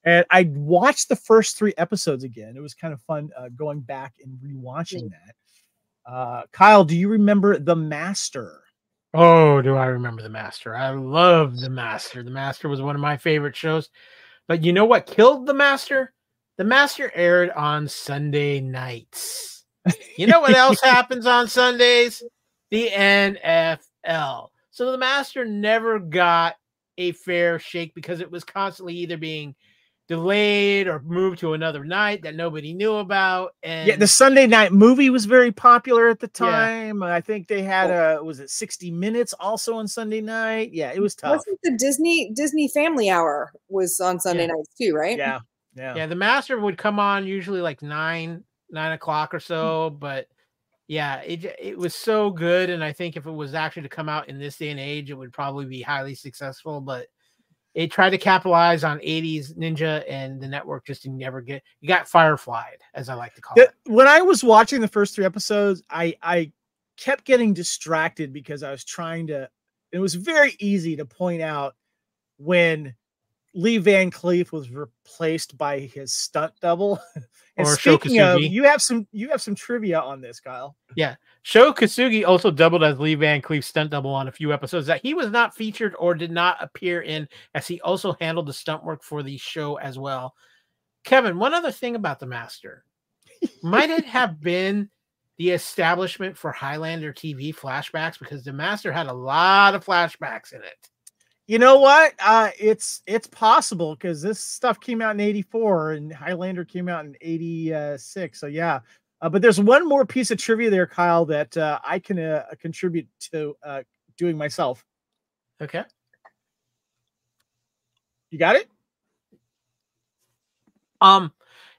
And I watched the first 3 episodes again. It was kind of fun going back and rewatching that. Kyle, do you remember The Master? Oh, do I remember The Master? I love The Master. The Master was one of my favorite shows. But you know what killed The Master? The Master aired on Sunday nights. You know what else happens on Sundays? The NFL. So The Master never got a fair shake because it was constantly either being delayed or moved to another night that nobody knew about. And yeah, the Sunday night movie was very popular at the time. Yeah. I think they had was it 60 Minutes also on Sunday night? Yeah, it was tough. Wasn't the Disney Family Hour was on Sunday nights too, right? Yeah. The Master would come on usually like 9 o'clock or so, but yeah, it was so good. And I think if it was actually to come out in this day and age, it would probably be highly successful, but it tried to capitalize on 80s ninja, and the network just didn't ever get. You got fireflied, as I like to call it. When I was watching the first 3 episodes, I kept getting distracted because I was trying to. It was very easy to point out when Lee Van Cleef was replaced by his stunt double. And or speaking of, you have some trivia on this, Kyle. Yeah. Sho Kosugi also doubled as Lee Van Cleef's stunt double on a few episodes that he was not featured or did not appear in, as he also handled the stunt work for the show as well. Kevin, one other thing about The Master. Might it have been the establishment for Highlander TV flashbacks? Because The Master had a lot of flashbacks in it. You know what? It's possible, because this stuff came out in 84 and Highlander came out in 86. So yeah. But there's one more piece of trivia there, Kyle, that I can contribute to doing myself. Okay. You got it?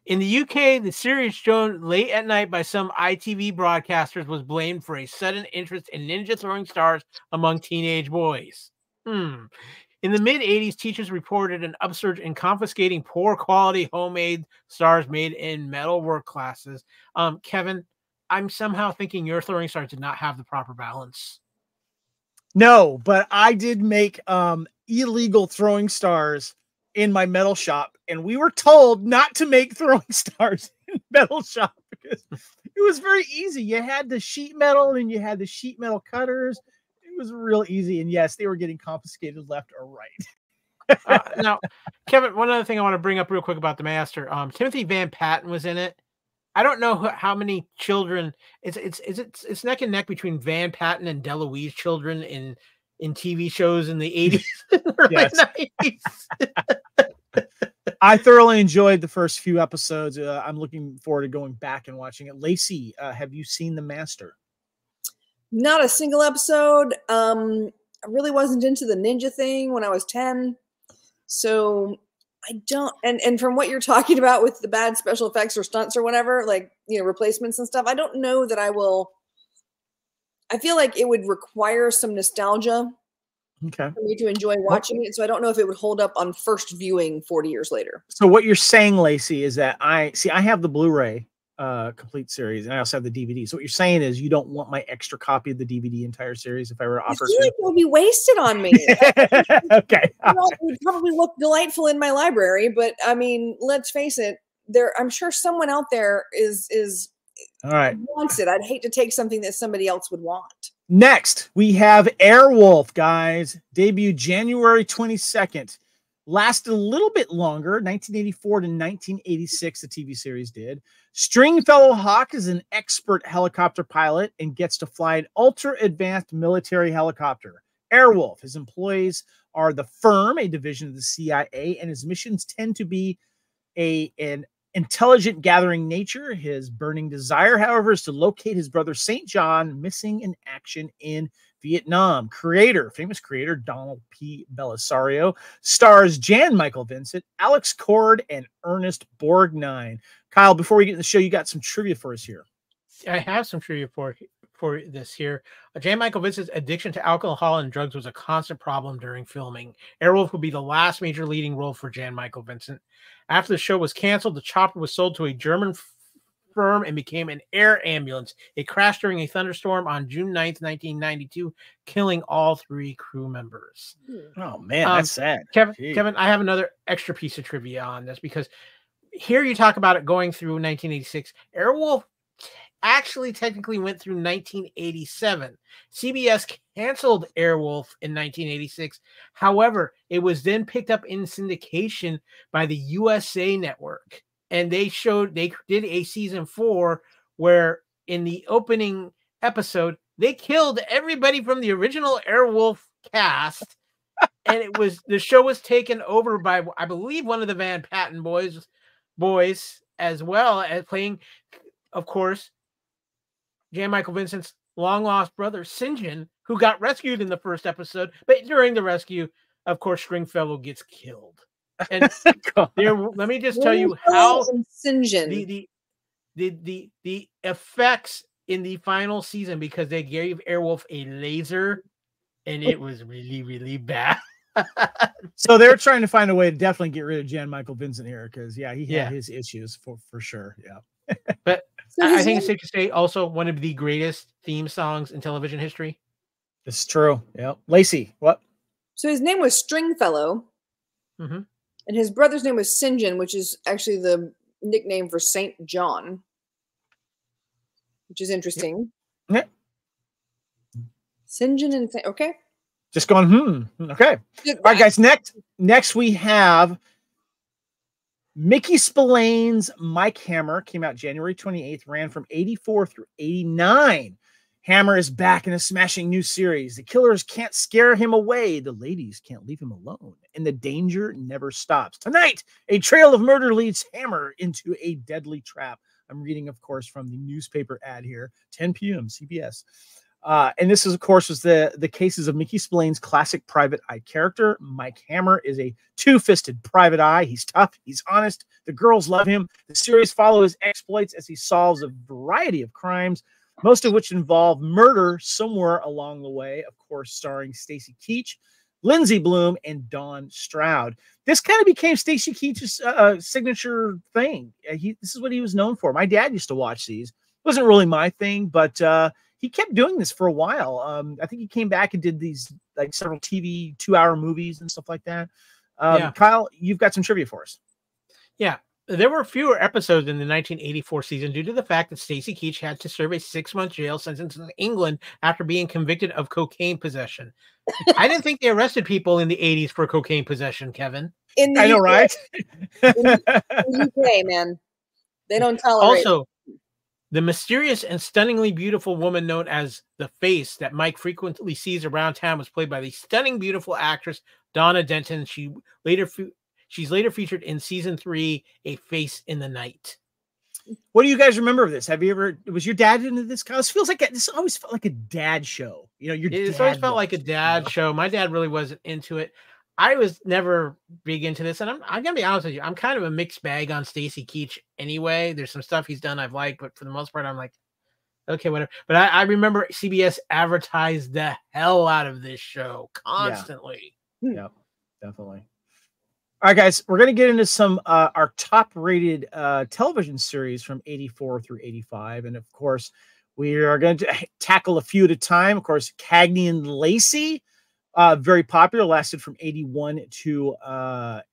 In the UK, the series shown late at night by some ITV broadcasters was blamed for a sudden interest in ninja throwing stars among teenage boys. In the mid-80s, teachers reported an upsurge in confiscating poor quality homemade stars made in metalwork classes. Kevin, I'm somehow thinking your throwing stars did not have the proper balance. No, but I did make illegal throwing stars in my metal shop, and we were told not to make throwing stars in metal shops. because it was very easy. You had the sheet metal and you had the sheet metal cutters. It was real easy. And yes, they were getting confiscated left or right. Now, Kevin, one other thing I want to bring up real quick about the Master. Timothy Van Patten was in it. I don't know how many children. It's neck and neck between Van Patten and DeLuise children in TV shows in the 80s and early 90s. I thoroughly enjoyed the first few episodes. I'm looking forward to going back and watching it. Lacey, have you seen The Master? Not a single episode. I really wasn't into the ninja thing when I was 10. So I don't, and from what you're talking about with the bad special effects or stunts or whatever, like, replacements and stuff, I don't know that I will. I feel like it would require some nostalgia for me to enjoy watching it. So I don't know if it would hold up on first viewing 40 years later. So what you're saying, Lacey, is that I have the Blu-ray complete series, and I also have the DVD. So what you're saying is you don't want my extra copy of the DVD entire series if I were to offer. I feel like it would be wasted on me. Okay. It would probably look delightful in my library, but I mean, let's face it, I'm sure someone out there is all right, wants it. I'd hate to take something that somebody else would want. Next, we have Airwolf, guys. Debuted January 22nd. Lasted a little bit longer, 1984 to 1986, the TV series did. Stringfellow Hawk is an expert helicopter pilot and gets to fly an ultra-advanced military helicopter. Airwolf, his employees are the Firm, a division of the CIA, and his missions tend to be an intelligent gathering nature. His burning desire, however, is to locate his brother St. John, missing in action in Vietnam. Famous creator Donald P. Belisario, stars Jan Michael Vincent, Alex Cord, and Ernest Borgnine. Kyle, before we get in the show, you got some trivia for us here. I have some trivia for this here. Jan Michael Vincent's addiction to alcohol and drugs was a constant problem during filming. Airwolf would be the last major leading role for Jan Michael Vincent. After the show was canceled, the chopper was sold to a German firm and became an air ambulance. It crashed during a thunderstorm on June 9th, 1992, killing all 3 crew members. Oh, man, that's sad. Kevin, I have another extra piece of trivia on this, because here you talk about it going through 1986. Airwolf actually technically went through 1987. CBS canceled Airwolf in 1986. However, it was then picked up in syndication by the USA Network. And they did a season 4 where in the opening episode, they killed everybody from the original Airwolf cast. And the show was taken over by, I believe, one of the Van Patten boys as well, as playing, of course, Jan Michael Vincent's long lost brother, St. who got rescued in the first episode. But during the rescue, of course, Stringfellow gets killed. And let me just tell you how the effects in the final season, because they gave Airwolf a laser, and it was really, really bad. So they're trying to find a way to definitely get rid of Jan Michael Vincent here, because he had his issues for sure. Yeah. But I think it's safe to say also one of the greatest theme songs in television history. It's true. Yeah. Lacey, what? So his name was Stringfellow. Mm-hmm. And his brother's name was St. which is actually the nickname for St. John, which is interesting. Yeah. St. and okay. Just going, okay. All right, guys. Next we have Mickey Spillane's Mike Hammer. Came out January 28th, ran from 84 through 89. Hammer is back in a smashing new series. The killers can't scare him away. The ladies can't leave him alone. And the danger never stops. Tonight, a trail of murder leads Hammer into a deadly trap. I'm reading, of course, from the newspaper ad here, 10 p.m. CBS. And this is, of course, was the cases of Mickey Spillane's classic private eye character. Mike Hammer is a two-fisted private eye. He's tough. He's honest. The girls love him. The series follows his exploits as he solves a variety of crimes, most of which involve murder somewhere along the way. Of course, starring Stacy Keach, Lindsay Bloom, and Dawn Stroud. This kind of became Stacy Keach's signature thing. This is what he was known for. My dad used to watch these. It wasn't really my thing, but he kept doing this for a while. I think he came back and did these like several TV 2-hour movies and stuff like that. Kyle, you've got some trivia for us. Yeah. There were fewer episodes in the 1984 season due to the fact that Stacy Keach had to serve a 6-month jail sentence in England after being convicted of cocaine possession. I didn't think they arrested people in the 80s for cocaine possession, Kevin. In the I know, UK, right? in the UK, man, they don't tolerate. Also, the mysterious and stunningly beautiful woman known as the Face that Mike frequently sees around town was played by the stunning, beautiful actress Donna Denton. She's later featured in season 3, A Face in the Night. What do you guys remember of this? Have you ever? Was your dad into this? This feels like this always felt like a dad show. You know, It's always felt like a dad show. My dad really wasn't into it. I was never big into this, and I'm gonna be honest with you. I'm kind of a mixed bag on Stacy Keach anyway. There's some stuff he's done I've liked, but for the most part, I'm like, okay, whatever. But I remember CBS advertised the hell out of this show constantly. Yeah, definitely. All right, guys, we're going to get into some our top-rated television series from 84 through 85. And, of course, we are going to tackle a few at a time. Of course, Cagney and Lacey, very popular, lasted from 81 to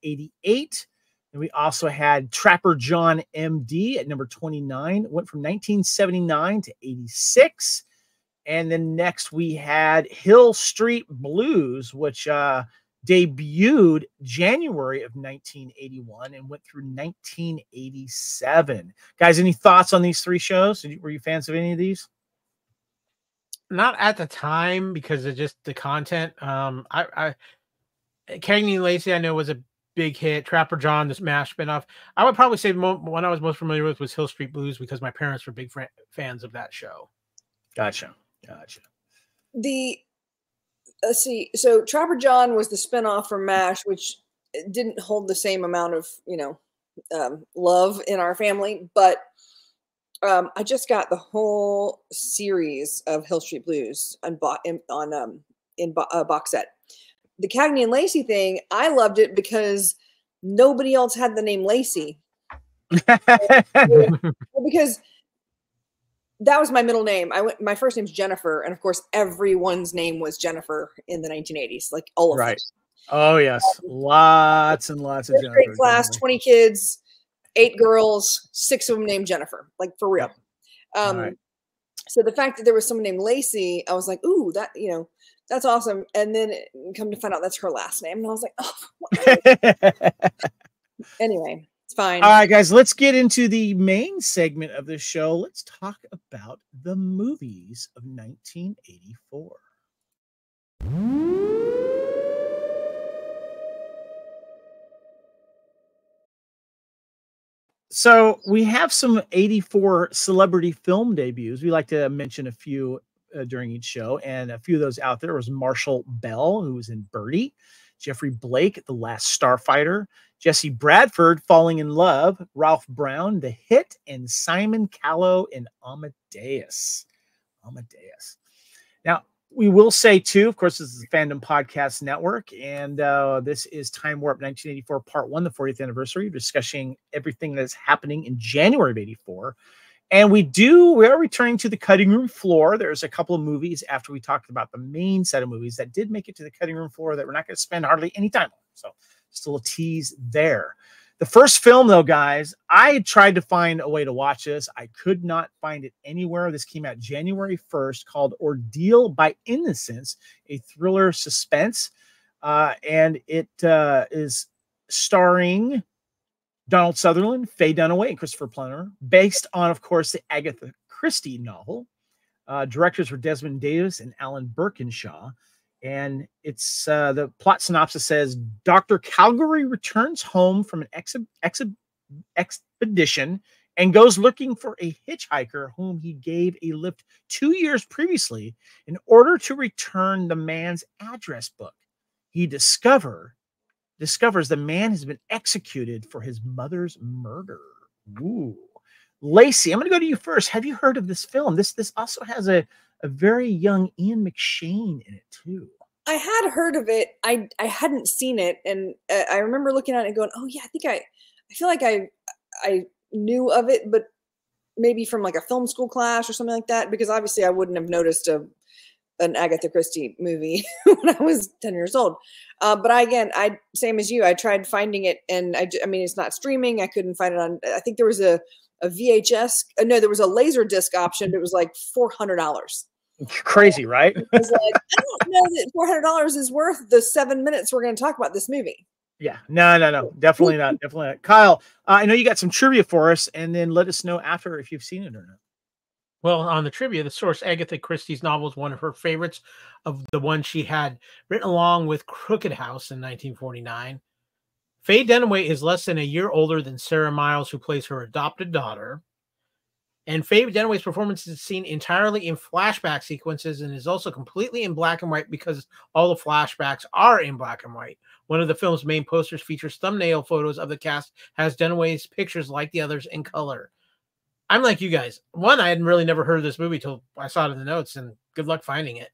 88. And we also had Trapper John M.D. at number 29. It went from 1979 to 86. And then next we had Hill Street Blues, which debuted January of 1981 and went through 1987. Guys, any thoughts on these three shows? Were you fans of any of these? Not at the time because of just the content. Cagney and Lacey, I know, was a big hit. Trapper John, this MASH spinoff. I would probably say the one I was most familiar with was Hill Street Blues because my parents were big fans of that show. Gotcha. Let's see. So Trapper John was the spinoff from MASH, which didn't hold the same amount of, love in our family. But I just got the whole series of Hill Street Blues in box set. The Cagney and Lacey thing, I loved it because nobody else had the name Lacey. Because that was my middle name. My first name's Jennifer, and of course, everyone's name was Jennifer in the 1980s, like all of them. Oh yes, lots and lots of Jennifer. Great class, 20 kids, 8 girls, 6 of them named Jennifer, like for real. Right. So the fact that there was someone named Lacey, I was like, ooh, that that's awesome. And then come to find out that's her last name, and I was like, oh. Anyway. It's fine. All right, guys, let's get into the main segment of the show. Let's talk about the movies of 1984. So we have some 84 celebrity film debuts. We like to mention a few during each show, and a few of those out there was Marshall Bell, who was in Birdie, Jeffrey Blake, The Last Starfighter, Jesse Bradford, Falling in Love, Ralph Brown, The Hit, and Simon Callow in Amadeus. Now, we will say, too, of course, this is the Fandom Podcast Network, and this is Time Warp 1984 Part 1, the 40th anniversary, discussing everything that's happening in January of 84. And we are returning to the cutting room floor. There's a couple of movies after we talked about the main set of movies that did make it to the cutting room floor that we're not going to spend hardly any time on. So just a little tease there. The first film, though, guys, I tried to find a way to watch this. I could not find it anywhere. This came out January 1st, called Ordeal by Innocence, a thriller suspense. And it is starring Donald Sutherland, Faye Dunaway, and Christopher Plummer, based on, of course, the Agatha Christie novel. Directors were Desmond Davis and Alan Birkinshaw. And it's the plot synopsis says, Dr. Calgary returns home from an expedition and goes looking for a hitchhiker whom he gave a lift 2 years previously in order to return the man's address book. He discovers the man has been executed for his mother's murder. Ooh. Lacey, I'm going to go to you first. Have you heard of this film? This also has a very young Ian McShane in it, too. I had heard of it. I hadn't seen it. And I remember looking at it and going, oh, yeah, I feel like I knew of it, but maybe from like a film school class or something like that, because obviously I wouldn't have noticed a an Agatha Christie movie when I was 10 years old. But I same as you, I tried finding it, and I mean, it's not streaming. I couldn't find it on. I think there was a VHS. No, there was a laser disc option. But it was like $400. Crazy, right? I was like, I don't know that $400 is worth the 7 minutes we're going to talk about this movie. Yeah, no, definitely not. Definitely not. Kyle, I know you got some trivia for us, and then let us know after if you've seen it or not. Well, on the trivia, the source Agatha Christie's novel is one of her favorites, of the one she had written along with Crooked House in 1949. Faye Dunaway is less than a year older than Sarah Miles, who plays her adopted daughter. And Faye Dunaway's performance is seen entirely in flashback sequences and is also completely in black and white because all the flashbacks are in black and white. One of the film's main posters features thumbnail photos of the cast, has Dunaway's pictures like the others in color. I'm like you guys. One, I had really never heard of this movie till I saw it in the notes, and good luck finding it.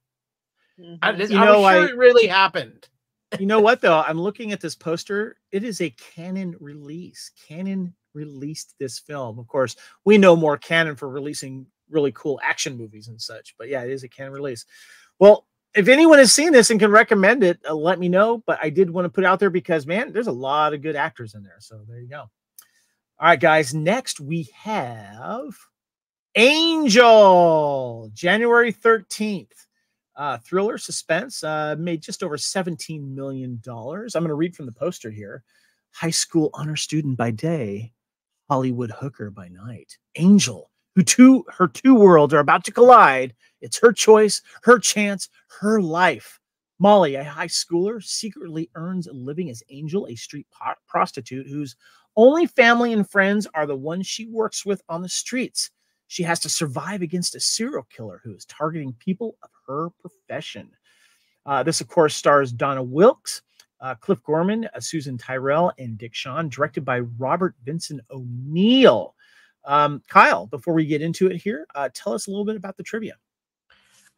Mm-hmm. I'm sure it really happened. You know what, though? I'm looking at this poster. It is a Canon release. Canon released this film. Of course, we know more Canon for releasing really cool action movies and such. But yeah, it is a Canon release. Well, if anyone has seen this and can recommend it, let me know. But I did want to put it out there because, man, there's a lot of good actors in there. So there you go. All right, guys. Next, we have Angel, January 13th. Thriller suspense, made just over $17 million. I'm going to read from the poster here. High school honor student by day, Hollywood hooker by night. Angel, her two worlds are about to collide. It's her choice, her chance, her life. Molly, a high schooler, secretly earns a living as Angel, a street prostitute whose only family and friends are the ones she works with on the streets. She has to survive against a serial killer who is targeting people of her profession. This, of course, stars Donna Wilkes, Cliff Gorman, Susan Tyrrell, and Dick Shawn, directed by Robert Vincent O'Neill. Kyle, before we get into it here, tell us a little bit about the trivia.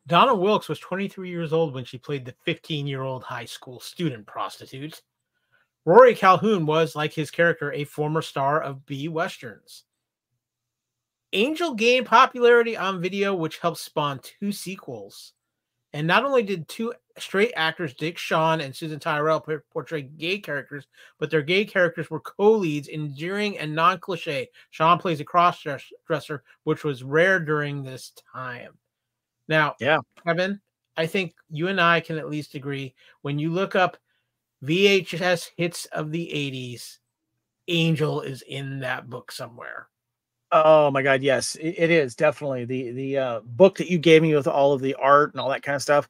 Donna Wilkes was 23 years old when she played the 15-year-old high school student prostitute. Rory Calhoun was, like his character, a former star of B Westerns. Angel gained popularity on video, which helped spawn 2 sequels. And not only did 2 straight actors, Dick Shawn and Susan Tyrrell, portray gay characters, but their gay characters were co-leads, endearing and non-cliche. Shawn plays a cross-dresser, which was rare during this time. Now, yeah, Kevin, I think you and I can at least agree, when you look up VHS hits of the 80s, Angel is in that book somewhere. Oh my God, yes, it is definitely the book that you gave me with all of the art and all that kind of stuff.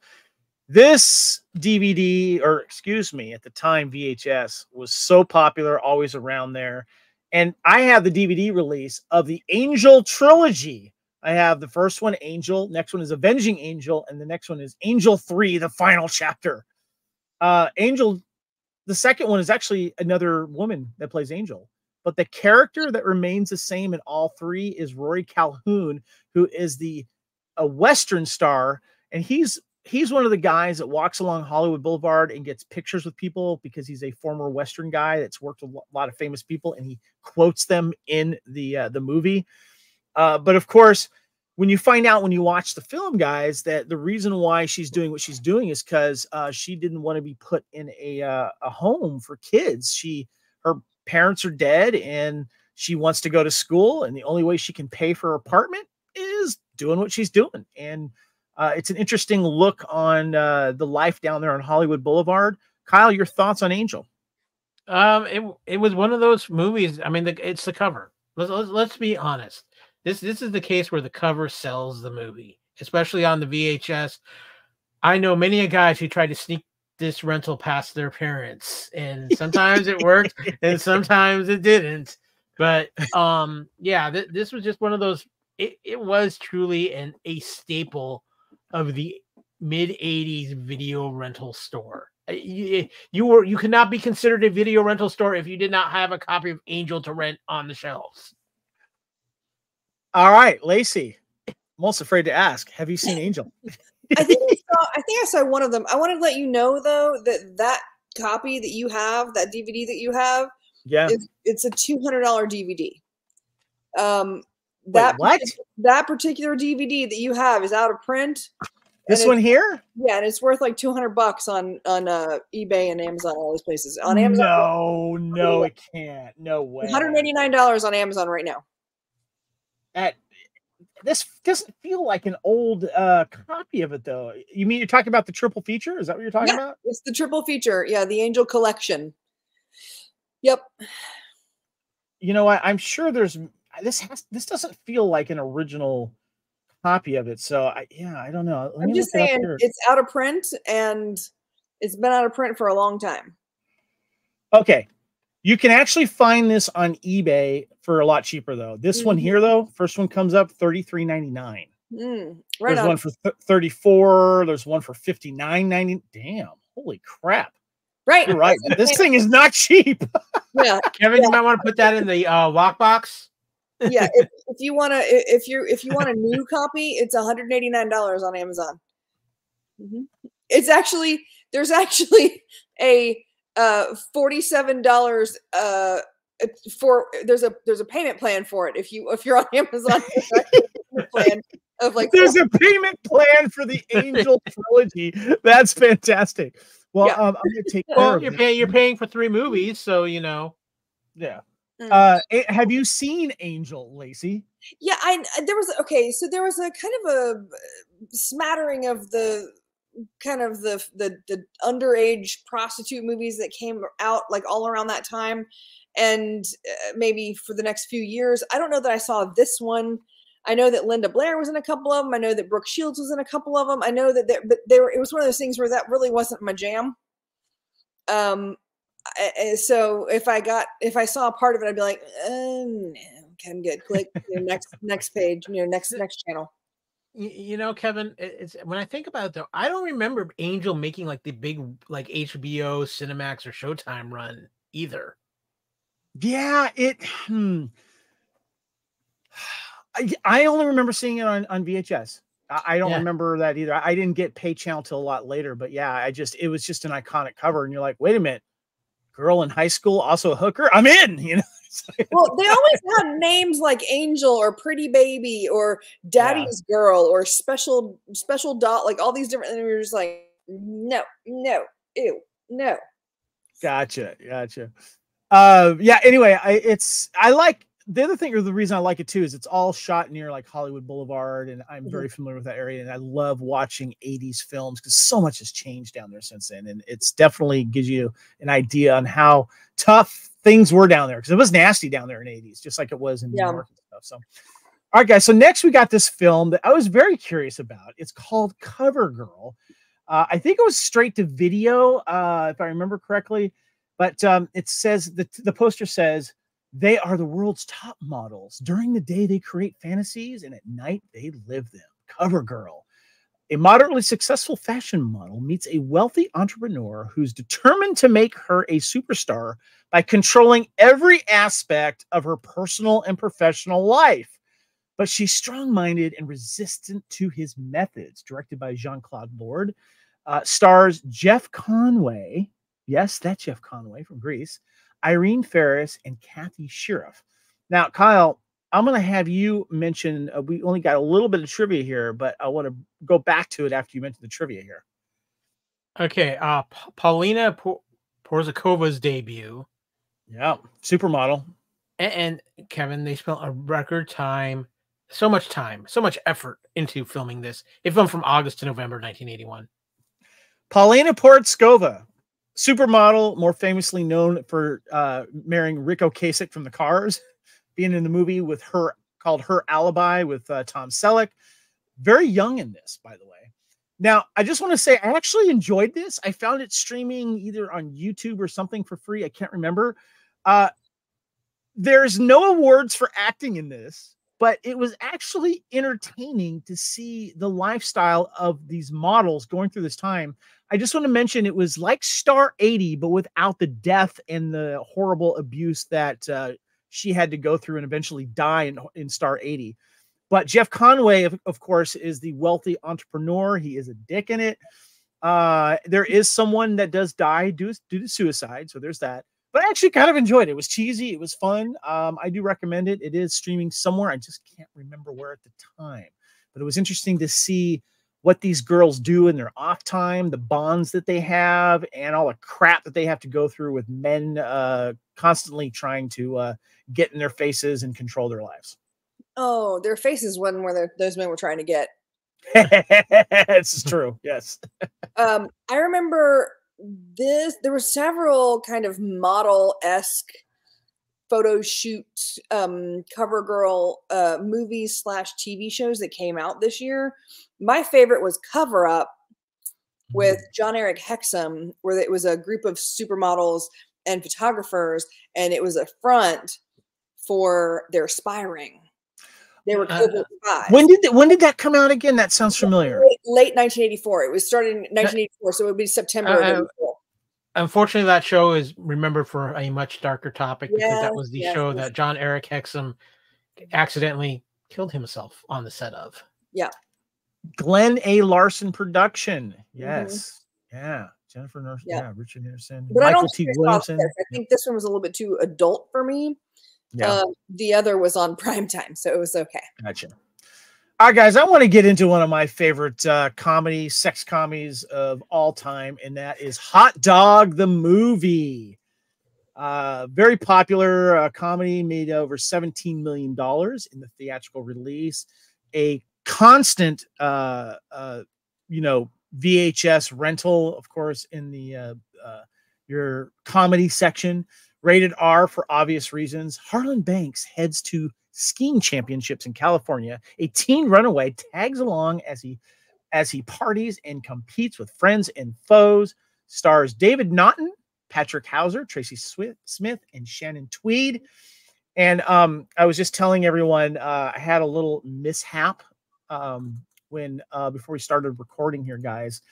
This DVD, or excuse me, at the time VHS, was so popular, always around there. And I have the DVD release of the Angel trilogy. I have the first one, Angel. Next one is Avenging Angel, and the next one is Angel 3, the final chapter. Angel, the second one is actually another woman that plays Angel. But the character that remains the same in all 3 is Rory Calhoun, who is a Western star. And he's one of the guys that walks along Hollywood Boulevard and gets pictures with people because he's a former Western guy that's worked with a lot of famous people, and he quotes them in the movie. But of course, when you find out when you watch the film, guys, that the reason why she's doing what she's doing is because she didn't want to be put in a home for kids. Her parents are dead and she wants to go to school, and the only way she can pay for her apartment is doing what she's doing. And it's an interesting look on the life down there on Hollywood Boulevard. Kyle, your thoughts on Angel? It was one of those movies. I mean, it's the cover. Let's be honest. This is the case where the cover sells the movie, especially on the VHS. I know many a guys who tried to sneak this rental past their parents, and sometimes it worked and sometimes it didn't. But yeah, this was just one of those. It was truly a staple of the mid-'80s video rental store. You could not be considered a video rental store if you did not have a copy of Angel to rent on the shelves. All right, Lacey, I'm almost afraid to ask, have you seen Angel? I think I saw one of them. I want to let you know, though, that copy that you have, that DVD that you have, yeah, it's a $200 DVD. Wait, what? That particular DVD that you have is out of print, This one here? Yeah, and it's worth like $200 on eBay and Amazon, all those places. On Amazon, no, it can't. No way. $189 on Amazon right now. This doesn't feel like an old copy of it, though. You mean you're talking about the triple feature? Is that what you're talking about? It's the triple feature. Yeah, the Angel Collection. Yep. You know what? I'm sure there's this doesn't feel like an original copy of it. So I don't know. I'm just saying it's out of print, and it's been out of print for a long time. Okay. You can actually find this on eBay for a lot cheaper, though. This one here, though, first one comes up $33.99. There's one for $34. There's one for $59.90. Damn, holy crap! Right, you're right. This thing is not cheap. Yeah, Kevin, you might want to put that in the lockbox. Yeah, if you want a new copy, it's $189 on Amazon. It's actually there's actually a $47 for there's a payment plan for it if you're on Amazon. Plan of like there's a payment plan for the Angel trilogy. That's fantastic. Well, I'm gonna take care of you're paying for 3 movies, so you know. Yeah. Have you seen Angel, Lacey? Yeah, there was a kind of a smattering of the kind of the underage prostitute movies that came out like all around that time, and maybe for the next few years. I don't know that I saw this one. I know that Linda Blair was in a couple of them. I know that Brooke Shields was in a couple of them. I know that it was one of those things where that really wasn't my jam. So if I saw a part of it, I'd be like, no, I'm good. Click next page, next channel. You know, Kevin, it's when I think about it though, I don't remember Angel making like the big like HBO, Cinemax, or Showtime run either. Yeah, I only remember seeing it on VHS. I don't remember that either. I didn't get pay channel till a lot later, but yeah, it was just an iconic cover, and you're like, wait a minute, girl in high school, also a hooker? I'm in, you know. Well, they always had names like Angel or Pretty Baby or Daddy's Girl or Special Doll, like all these different, and we were just like, no, ew, no. Gotcha. Yeah. Anyway, I like the other thing, or the reason I like it too, is it's all shot near like Hollywood Boulevard, and I'm very familiar with that area, and I love watching 80s films because so much has changed down there since then, and it's definitely gives you an idea on how tough things were down there, because it was nasty down there in the 80s, just like it was in New York and stuff. So, all right, guys. So next we got this film that I was very curious about. It's called Covergirl. I think it was straight to video, if I remember correctly, but it says the poster says, they are the world's top models. During the day, they create fantasies, and at night, they live them. Covergirl. A moderately successful fashion model meets a wealthy entrepreneur who's determined to make her a superstar by controlling every aspect of her personal and professional life. But she's strong-minded and resistant to his methods. Directed by Jean-Claude Lord. Stars Jeff Conway. Yes, that's Jeff Conway from Grease. Irene Ferris, and Kathy Sheriff. Now, Kyle, I'm going to have you mention, we only got a little bit of trivia here, but I want to go back to it after you mention the trivia here. Okay. Paulina Porzakova's debut. Yeah. Supermodel. And Kevin, they spent a record time, so much effort into filming this. It filmed from August to November 1981. Paulina Porzaková. Supermodel, more famously known for marrying Rick Ocasek from the Cars, being in the movie with her called Her Alibi with Tom Selleck. Very young in this, by the way. Now, I just want to say I actually enjoyed this. I found it streaming either on YouTube or something for free. I can't remember. There's no awards for acting in this, but it was actually entertaining to see the lifestyle of these models going through this time. I just want to mention it was like Star 80, but without the death and the horrible abuse that she had to go through and eventually die in Star 80. But Jeff Conway, of course, is the wealthy entrepreneur. He is a dick in it. There is someone that does die due to suicide, so there's that. But I actually kind of enjoyed it. It was cheesy. It was fun. I do recommend it. It is streaming somewhere. I just can't remember where at the time. But it was interesting to see what these girls do in their off time, the bonds that they have, and all the crap that they have to go through with men constantly trying to get in their faces and control their lives. Oh, their faces wasn't where those men were trying to get. This is true. Yes. I remember this. There were several kind of model-esque photo shoot Covergirl movies / TV shows that came out this year. My favorite was Cover Up with John Eric Hexum, where it was a group of supermodels and photographers, and it was a front for their aspiring. They were spies. When did that come out again? That sounds familiar. Late 1984. It was started in 1984, so it would be September of 84. Unfortunately, that show is remembered for a much darker topic because that was the yes, show yes. that John Eric Hexum accidentally killed himself on the set of. Yeah. Glenn A. Larson production. Yes. Yeah. Jennifer North. Yeah. Richard Anderson. But Michael T. Williamson. I think this one was a little bit too adult for me. Yeah. The other was on primetime, so it was okay. Gotcha. All right, guys, I want to get into one of my favorite sex comedies of all time, and that is Hot Dog the Movie. Very popular comedy, made over $17 million in the theatrical release. A constant, VHS rental, of course, in the your comedy section. Rated R for obvious reasons. Harlan Banks heads to skiing championships in California. A teen runaway tags along as he parties and competes with friends and foes. Stars David Naughton, Patrick Hauser, Tracy Smith, and Shannon Tweed. And I was just telling everyone I had a little mishap when before we started recording here, guys.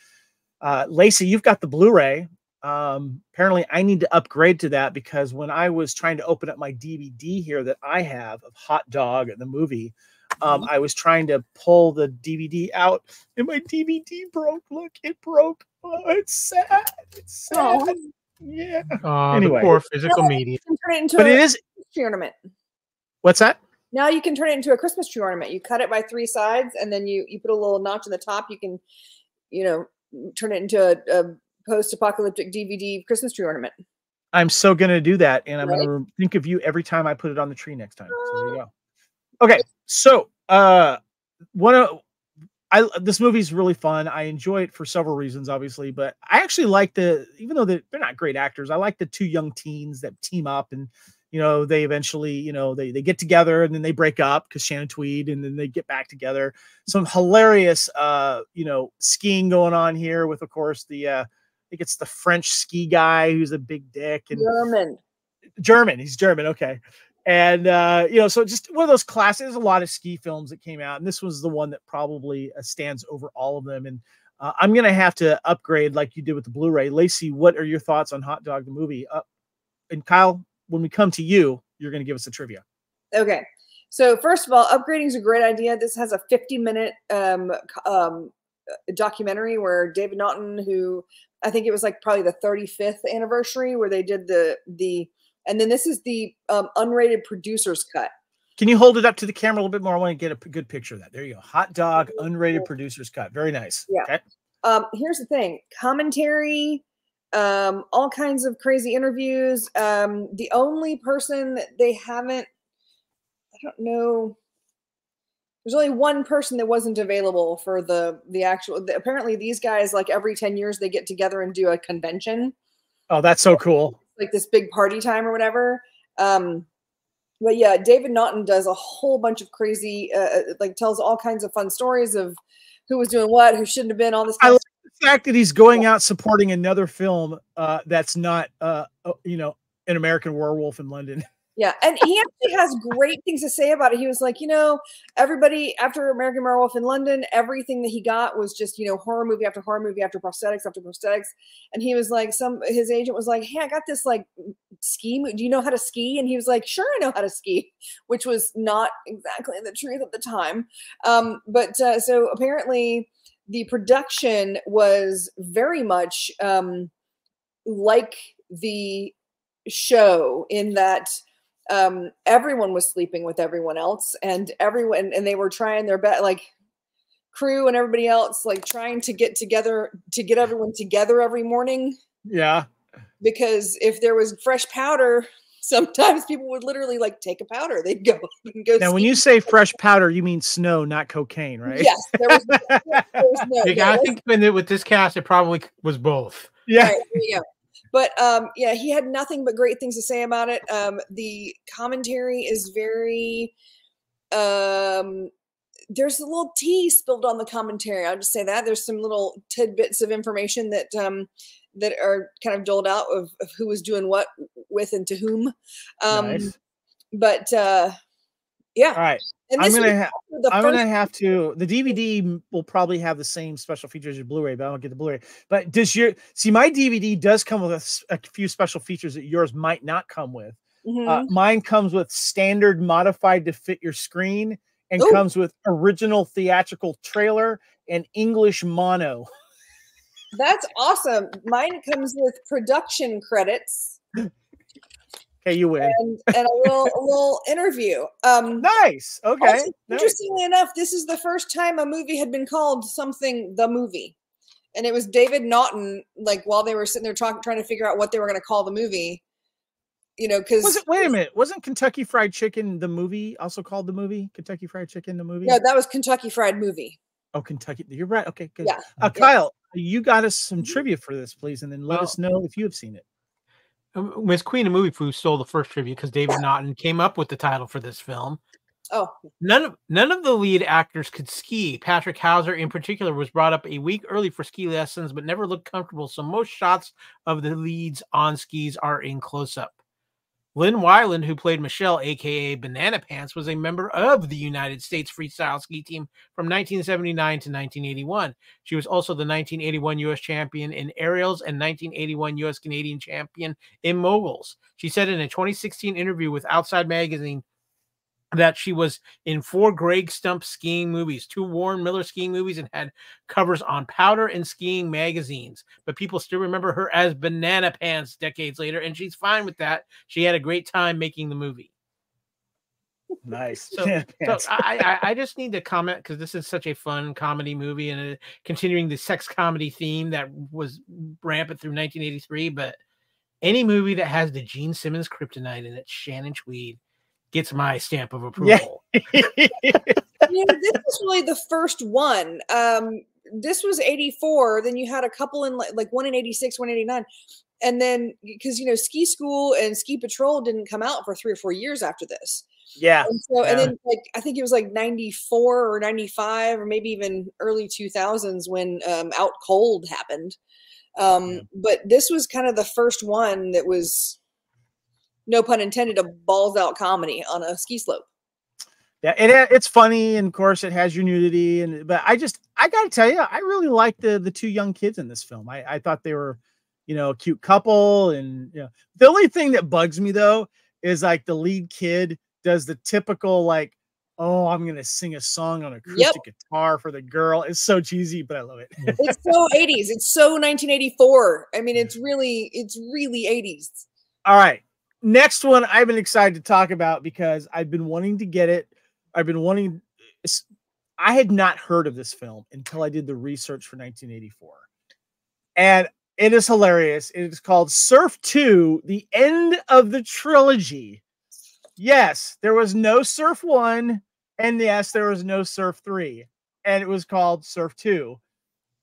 Lacey, you've got the Blu-ray. Apparently I need to upgrade to that because when I was trying to open up my DVD here that I have of Hot Dog the Movie, I was trying to pull the DVD out and my DVD broke. Look, it broke. Oh, it's sad. It's sad. Oh. Yeah. Anyway, the poor physical media. But it is tree ornament. What's that? Now you can turn it into a Christmas tree ornament. You cut it by 3 sides and then you put a little notch in the top. You can, turn it into a post-apocalyptic DVD Christmas tree ornament. I'm so going to do that. And I'm going to think of you every time I put it on the tree next time. So there you go. Okay. So, this movie is really fun. I enjoy it for several reasons, obviously, but I actually like even though they're not great actors, I like the 2 young teens that team up and, they eventually, they get together and then they break up because Shannon Tweed, and then they get back together. Some hilarious, skiing going on here with, of course, I think it's the French ski guy who's a big dick and German. He's German. Okay. And, so just one of those classics. There's a lot of ski films that came out, and this was the one that probably stands over all of them. And I'm going to have to upgrade like you did with the Blu-ray. Lacey, what are your thoughts on Hot Dog the Movie? And Kyle, when we come to you, you're going to give us the trivia. Okay. So first of all, upgrading is a great idea. This has a 50-minute documentary where David Naughton, who I think it was like probably the 35th anniversary where they did and then this is the unrated producer's cut. Can you hold it up to the camera a little bit more? I want to get a good picture of that. There you go. Hot Dog, unrated producer's cut. Very nice. Yeah. Okay. Here's the thing. Commentary, all kinds of crazy interviews. The only person that they haven't, I don't know. There's only one person that wasn't available for the actual. Apparently, these guys, like every 10 years, they get together and do a convention. Oh, that's so cool. Like this big party time or whatever. But yeah, David Naughton does a whole bunch of crazy, tells all kinds of fun stories of who was doing what, who shouldn't have been, all this kind of stuff. The fact that he's going out supporting another film that's not, an American Werewolf in London. Yeah, and he actually has great things to say about it. He was like, everybody after American Werewolf in London, everything that he got was just, horror movie after horror movie after prosthetics after prosthetics. And he was like, his agent was like, hey, I got this like ski. Do you know how to ski? And he was like, sure, I know how to ski, which was not exactly the truth at the time. So apparently the production was very much like the show in that everyone was sleeping with everyone else and they were trying their best. Like crew and everybody else like trying to get together to get everyone together every morning. Yeah. Because if there was fresh powder, sometimes people would literally like take a powder. They'd go and go. Now, when you say fresh powder, you mean snow, not cocaine, right? Yes, there was no. You gotta think with this cast, it probably was both. Yeah. Right, there you go. But yeah, he had nothing but great things to say about it. The commentary is very there's a little tea spilled on the commentary. I'll just say that there's some little tidbits of information that that are kind of doled out of who was doing what with and to whom. Nice. But yeah. All right. And I'm gonna have to. The DVD will probably have the same special features as Blu-ray, but I don't get the Blu-ray. But does my DVD does come with a few special features that yours might not come with. Mine comes with standard modified to fit your screen, and comes with original theatrical trailer and English mono. That's awesome. Mine comes with production credits. Okay, you win. And a little interview. Nice. Okay. Also, interestingly enough, this is the first time a movie had been called something the movie. And it was David Naughton, like while they were sitting there trying to figure out what they were going to call the movie. You know, because wait a minute, wasn't Kentucky Fried Chicken the movie also called the movie? Kentucky Fried Chicken the movie? No, that was Kentucky Fried Movie. Oh, Kentucky. You're right. Okay, good. Yeah. Kyle, you got us some trivia for this, please, and then let us know if you have seen it. Miss Queen of Movie Foo stole the first trivia because David Naughton came up with the title for this film. Oh, none of the lead actors could ski. Patrick Hauser, in particular, was brought up a week early for ski lessons, but never looked comfortable. So most shots of the leads on skis are in close-up. Lynn Weiland, who played Michelle, aka Banana Pants, was a member of the United States freestyle ski team from 1979 to 1981. She was also the 1981 U.S. champion in aerials and 1981 U.S. Canadian champion in moguls. She said in a 2016 interview with Outside Magazine that she was in 4 Greg Stump skiing movies, 2 Warren Miller skiing movies, and had covers on powder and skiing magazines. But people still remember her as Banana Pants decades later, and she's fine with that. She had a great time making the movie. Nice. So I just need to comment, because this is such a fun comedy movie and continuing the sex comedy theme that was rampant through 1983. But any movie that has the Gene Simmons kryptonite in it, Shannon Tweed, gets my stamp of approval. Yeah. This was really the first one. This was 84. Then you had a couple in like one in 86, one in 89. And then because, you know, Ski School and Ski Patrol didn't come out for 3 or 4 years after this. Yeah. And so, and then like, I think it was like 94 or 95 or maybe even early 2000s when Out Cold happened. But this was kind of the first one that was, no pun intended, a balls out comedy on a ski slope. Yeah, it's funny, and of course it has your nudity, but I gotta tell you, I really like the 2 young kids in this film. I thought they were, you know, a cute couple, and you know, the only thing that bugs me though is like the lead kid does the typical like, oh, I'm gonna sing a song on acoustic guitar for the girl. It's so cheesy, but I love it. It's so 80s. It's so 1984. I mean, it's really 80s. All right. Next one I've been excited to talk about because I've been wanting to get it. I had not heard of this film until I did the research for 1984. And it is hilarious. It is called Surf 2, The End of the Trilogy. Yes, there was no Surf 1, and yes, there was no Surf 3. And it was called Surf 2.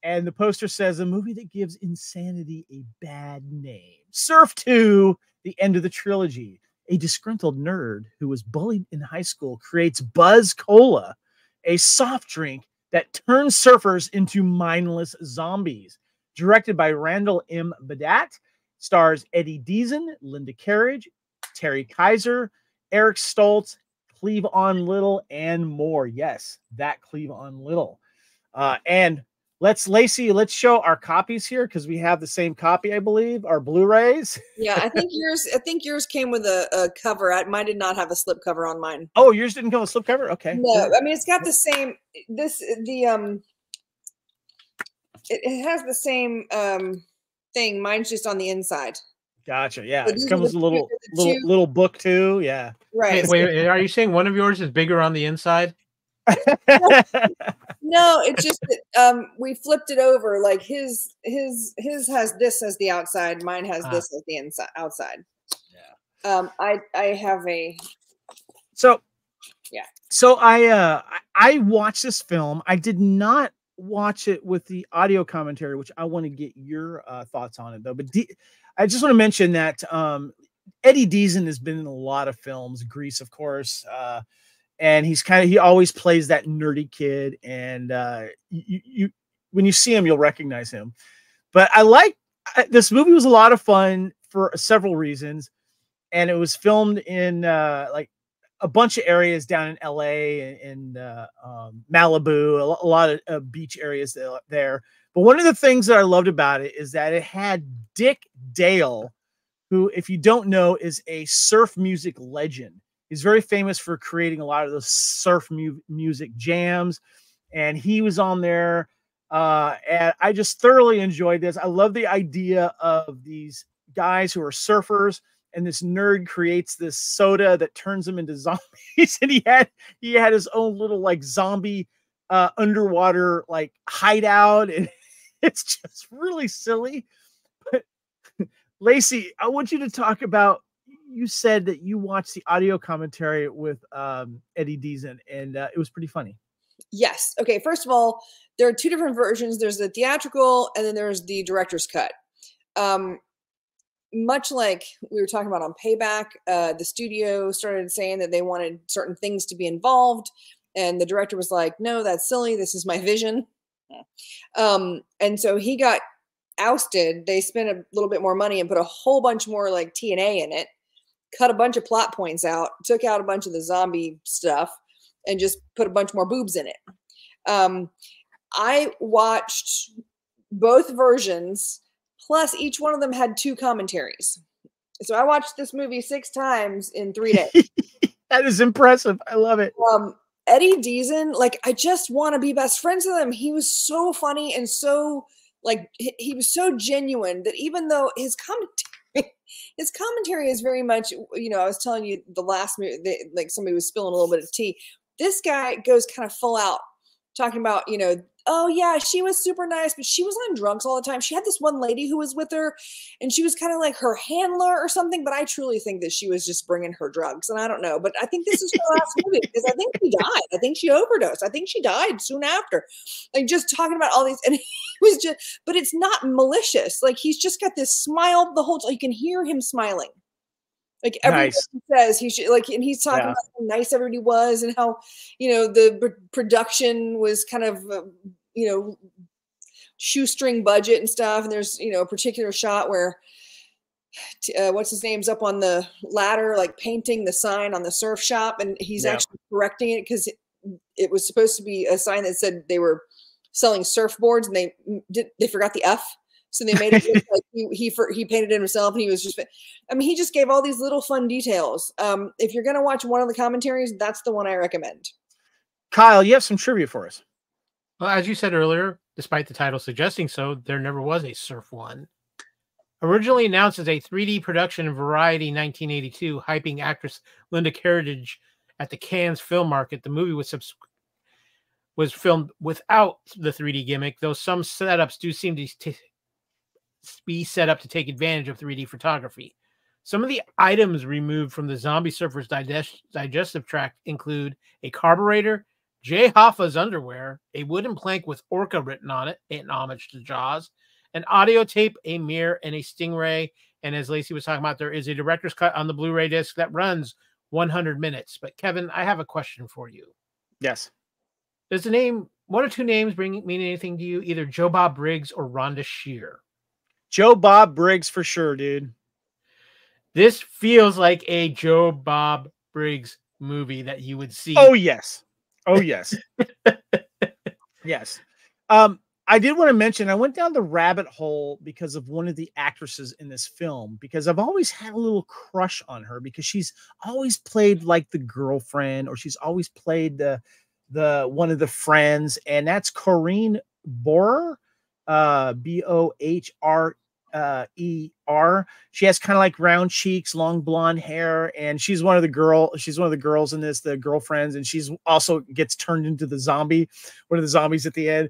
And the poster says a movie that gives insanity a bad name. Surf 2, The End of the Trilogy. A disgruntled nerd who was bullied in high school creates Buzz Cola, a soft drink that turns surfers into mindless zombies. Directed by Randall M. Badat, stars Eddie Deason, Linda Carriage, Terry Kaiser, Eric Stoltz, Cleve-On Little, and more. Yes, that Cleve-On Little. And Lacey, let's show our copies here because we have the same copy, I believe, our Blu-rays. Yeah, I think yours came with a cover. Mine did not have a slip cover on mine. Oh, yours didn't come with a slip cover? Okay. No, I mean it's got the same. It has the same thing. Mine's just on the inside. Gotcha. Yeah, it comes with a little book too. Yeah. Right. Wait, are you saying one of yours is bigger on the inside? No, it's just that we flipped it over. Like his has this as the outside, mine has this as the inside outside. Yeah. I have a. So. Yeah. So I watched this film. I did not watch it with the audio commentary, which I want to get your thoughts on it though. But I just want to mention that Eddie Deason has been in a lot of films, Grease, of course. And he always plays that nerdy kid. And you when you see him, you'll recognize him. But this movie was a lot of fun for several reasons. And it was filmed in like a bunch of areas down in LA and Malibu, a lot of beach areas there. But one of the things that I loved about it is that it had Dick Dale, who, if you don't know, is a surf music legend. He's very famous for creating a lot of those surf music jams. And he was on there. And I just thoroughly enjoyed this. I love the idea of these guys who are surfers, and this nerd creates this soda that turns them into zombies. And he had his own little like zombie underwater like hideout. And it's just really silly. But Lacee, I want you to talk about, you said that you watched the audio commentary with Eddie Deason, and it was pretty funny. Yes. Okay. First of all, there are two different versions. There's the theatrical, and then there's the director's cut. Much like we were talking about on Payback, the studio started saying that they wanted certain things to be involved, and the director was like, "No, that's silly. This is my vision." And so he got ousted. They spent a little bit more money and put a whole bunch more like TNA in it, cut a bunch of plot points out, took out a bunch of the zombie stuff, and just put a bunch more boobs in it. I watched both versions. Plus, each one of them had 2 commentaries. So I watched this movie 6 times in 3 days. That is impressive. I love it. Eddie Deason, like, I just want to be best friends with him. He was so funny and so, like, he was so genuine that even though his commentary is very much, you know, I was telling you the last movie, like somebody was spilling a little bit of tea. This guy goes kind of full out, talking about, you know, oh yeah, she was super nice, but she was on drugs all the time. She had this one lady who was with her, and she was kind of like her handler or something. But I truly think that she was just bringing her drugs, and I don't know. But I think this is her last movie because I think she died. I think she overdosed. I think she died soon after. Like, just talking about all these, and he was just, but it's not malicious. Like, he's just got this smile the whole time. You can hear him smiling. Like, everything he says, he should, like, and he's talking about how nice everybody was and how, you know, the production was kind of, you know, shoestring budget and stuff. And there's, you know, a particular shot where, what's his name's up on the ladder, like painting the sign on the surf shop. And he's actually correcting it because it was supposed to be a sign that said they were selling surfboards, and they forgot the F. So they made it look like he painted it himself, and he was just, I mean, he just gave all these little fun details. If you're going to watch one of the commentaries, that's the one I recommend. Kyle, you have some trivia for us. Well, as you said earlier, despite the title suggesting so, there never was a surf one. Originally announced as a 3D production in Variety 1982, hyping actress Linda Carridge at the Cannes Film Market, the movie was filmed without the 3D gimmick, though some setups do seem to be set up to take advantage of 3D photography. Some of the items removed from the zombie surfer's digestive tract include a carburetor, Jay Hoffa's underwear, a wooden plank with Orca written on it, an homage to Jaws, an audio tape, a mirror, and a stingray. And as Lacee was talking about, there is a director's cut on the Blu-ray disc that runs 100 minutes. But Kevin, I have a question for you. Yes. Does the name, one or two names mean anything to you? Either Joe Bob Briggs or Rhonda Shear? Joe Bob Briggs for sure, dude. This feels like a Joe Bob Briggs movie that you would see. Oh, yes. Oh, yes. Yes. I did want to mention, I went down the rabbit hole because of one of the actresses in this film, because I've always had a little crush on her because she's always played like the girlfriend, or she's always played the one of the friends, and that's Corinne Bohrer, Bohrer. She has kind of like round cheeks, long blonde hair, and she's one of the girls in this, the girlfriends, and she's also gets turned into the zombie, one of the zombies at the end,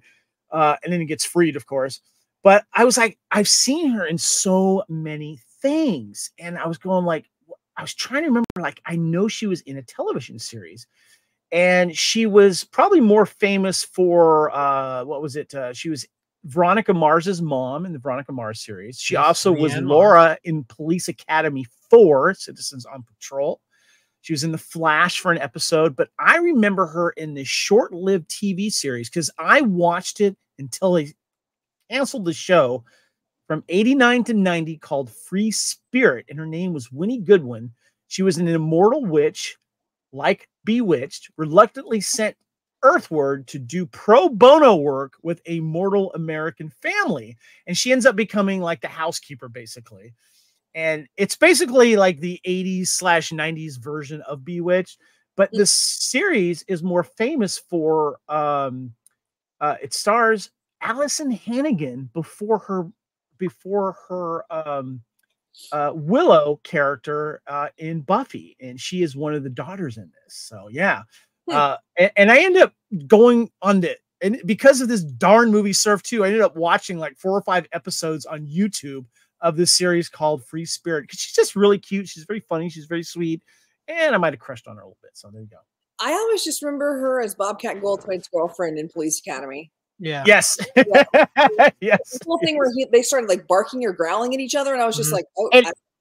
and then he gets freed, of course. But I was like, I've seen her in so many things, and I was going like, I was trying to remember, like, I know she was in a television series, and she was probably more famous for what was it? She was Veronica Mars's mom in the Veronica Mars series. She also was Laura in Police Academy 4, Citizens on Patrol. She was in The Flash for an episode, but I remember her in this short-lived TV series because I watched it until they canceled the show from 89 to 90 called Free Spirit, and her name was Winnie Goodwin. She was an immortal witch, like Bewitched, reluctantly sent earthward to do pro bono work with a mortal American family. And she ends up becoming like the housekeeper, basically. And it's basically like the 80s/90s version of Bewitched. But this series is more famous for, it stars Allison Hannigan before her Willow character in Buffy, and she is one of the daughters in this. So yeah, and I ended up going on and because of this darn movie Surf 2, I ended up watching like 4 or 5 episodes on YouTube of this series called Free Spirit because she's just really cute. She's very funny. She's very sweet, and I might have crushed on her a little bit. So there you go. I always just remember her as Bobcat Goldthwait's girlfriend in Police Academy. Yeah. Yes. Yeah. Yes. The whole thing where they started like barking or growling at each other, and I was just like, "Oh,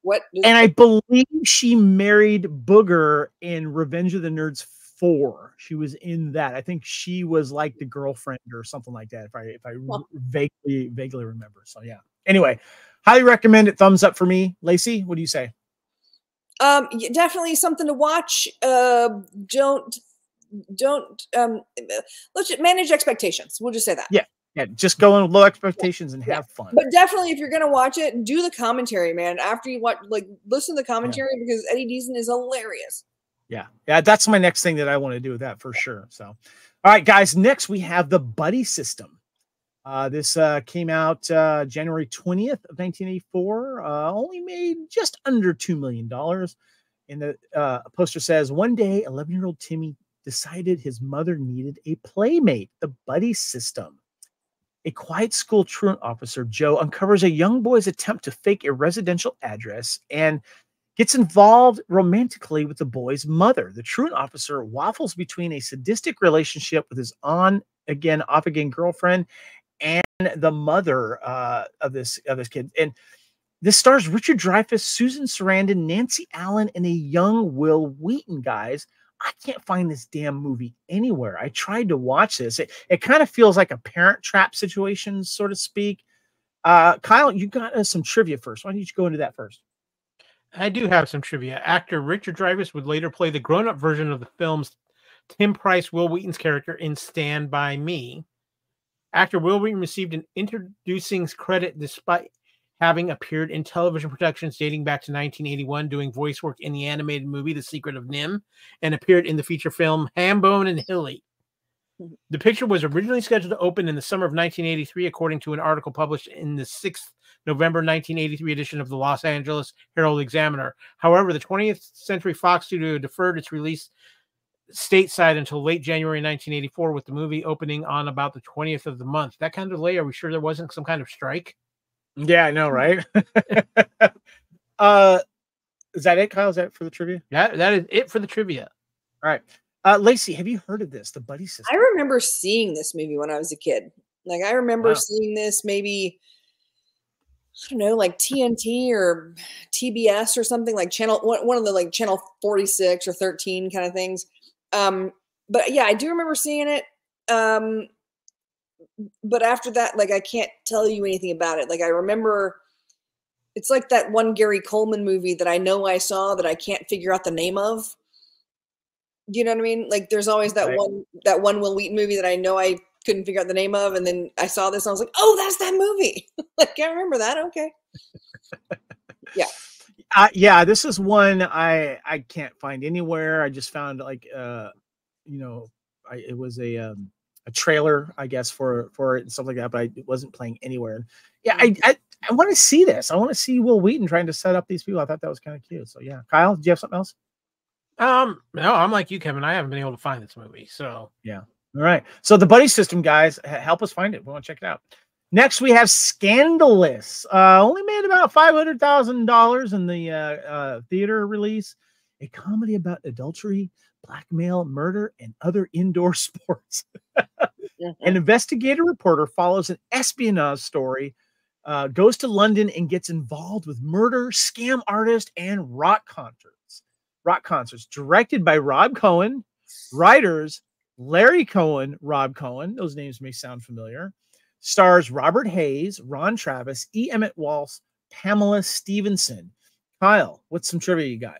what?" And I believe she married Booger in Revenge of the Nerds 4. She was in that. I think she was like the girlfriend or something like that. If I vaguely remember. So yeah. Anyway, highly recommend it. Thumbs up for me. Lacey, what do you say? Definitely something to watch. Let's manage expectations. We'll just say that. Yeah, just go in with low expectations and have fun. But definitely, if you're gonna watch it, do the commentary, man. After you watch, like, listen to the commentary because Eddie Deason is hilarious. Yeah, that's my next thing that I want to do with that for sure. So, all right, guys. Next, we have the Buddy System. This came out January 20th of 1984. Only made just under $2 million. And the poster says, one day, 11-year-old Timmy decided his mother needed a playmate, the Buddy System. A quiet school truant officer, Joe, uncovers a young boy's attempt to fake a residential address and gets involved romantically with the boy's mother. The truant officer waffles between a sadistic relationship with his on-again, off-again girlfriend and the mother of this kid. And this stars Richard Dreyfuss, Susan Sarandon, Nancy Allen, and a young Will Wheaton, guys. I can't find this damn movie anywhere. I tried to watch this. It kind of feels like a Parent Trap situation, so to speak. Kyle, you got some trivia first. Why don't you go into that first? I do have some trivia. Actor Richard Dreyfuss would later play the grown-up version of the film's Tim Price, Will Wheaton's character in Stand By Me. Actor Will Wheaton received an introducing credit despite having appeared in television productions dating back to 1981, doing voice work in the animated movie The Secret of Nim, and appeared in the feature film Hambone and Hilly. The picture was originally scheduled to open in the summer of 1983, according to an article published in the 6th November 1983 edition of the Los Angeles Herald-Examiner. However, the 20th Century Fox studio deferred its release stateside until late January 1984, with the movie opening on about the 20th of the month. That kind of delay, are we sure there wasn't some kind of strike? Yeah, I know, right? Is that it, Kyle? Is that for the trivia? That is it for the trivia. All right. Lacey, have you heard of this, the Buddy System? I remember seeing this movie when I was a kid. Like, I remember seeing this maybe, I don't know, like TNT or TBS or something, like one of the like channel 46 or 13 kind of things. But yeah, I do remember seeing it. But after that, like, I can't tell you anything about it. Like, I remember it's like that one Gary Coleman movie that I know I saw that I can't figure out the name of. You know what I mean? Like, there's always that one Will Wheaton movie that I know I couldn't figure out the name of, and then I saw this and I was like, oh, that's that movie. Like, I remember that. Okay. Yeah. Yeah, this is one I can't find anywhere. I just found, like, it was a trailer, I guess, for it and stuff like that, but it wasn't playing anywhere. Yeah, I want to see this. I want to see Will Wheaton trying to set up these people. I thought that was kind of cute. So yeah, Kyle, do you have something else? No, I'm like you, Kevin. I haven't been able to find this movie. So yeah. All right. So the buddy system, guys, help us find it. We want to check it out. Next, we have Scandalous. Only made about $500,000 in the theater release. A comedy about adultery, blackmail, murder, and other indoor sports. An investigative reporter follows an espionage story, goes to London and gets involved with murder, scam artist, and rock concerts. Directed by Rob Cohen. Writers Larry Cohen, Rob Cohen. Those names may sound familiar. Stars Robert Hayes, Ron Travis, E. Emmett Walsh, Pamela Stevenson. Kyle, what's some trivia you got?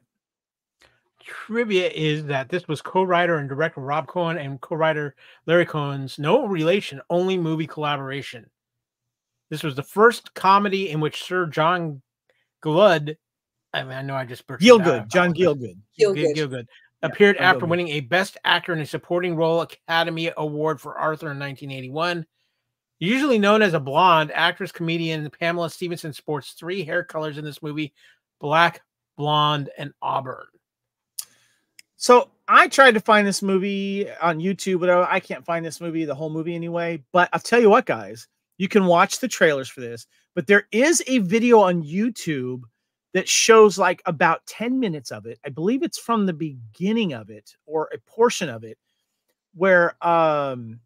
Trivia is that this was co-writer and director Rob Cohen and co-writer Larry Cohen's no relation, only movie collaboration. This was the first comedy in which Sir John Gielgud, I know I just John Gielgud appeared after winning a Best Actor in a Supporting Role Academy Award for Arthur in 1981. Usually known as a blonde, actress, comedian Pamela Stevenson sports 3 hair colors in this movie: black, blonde, and auburn. So I tried to find this movie on YouTube, but I can't find this movie, the whole movie anyway. But I'll tell you what, guys, you can watch the trailers for this, but there is a video on YouTube that shows like about 10 minutes of it. I believe it's from the beginning of it or a portion of it where John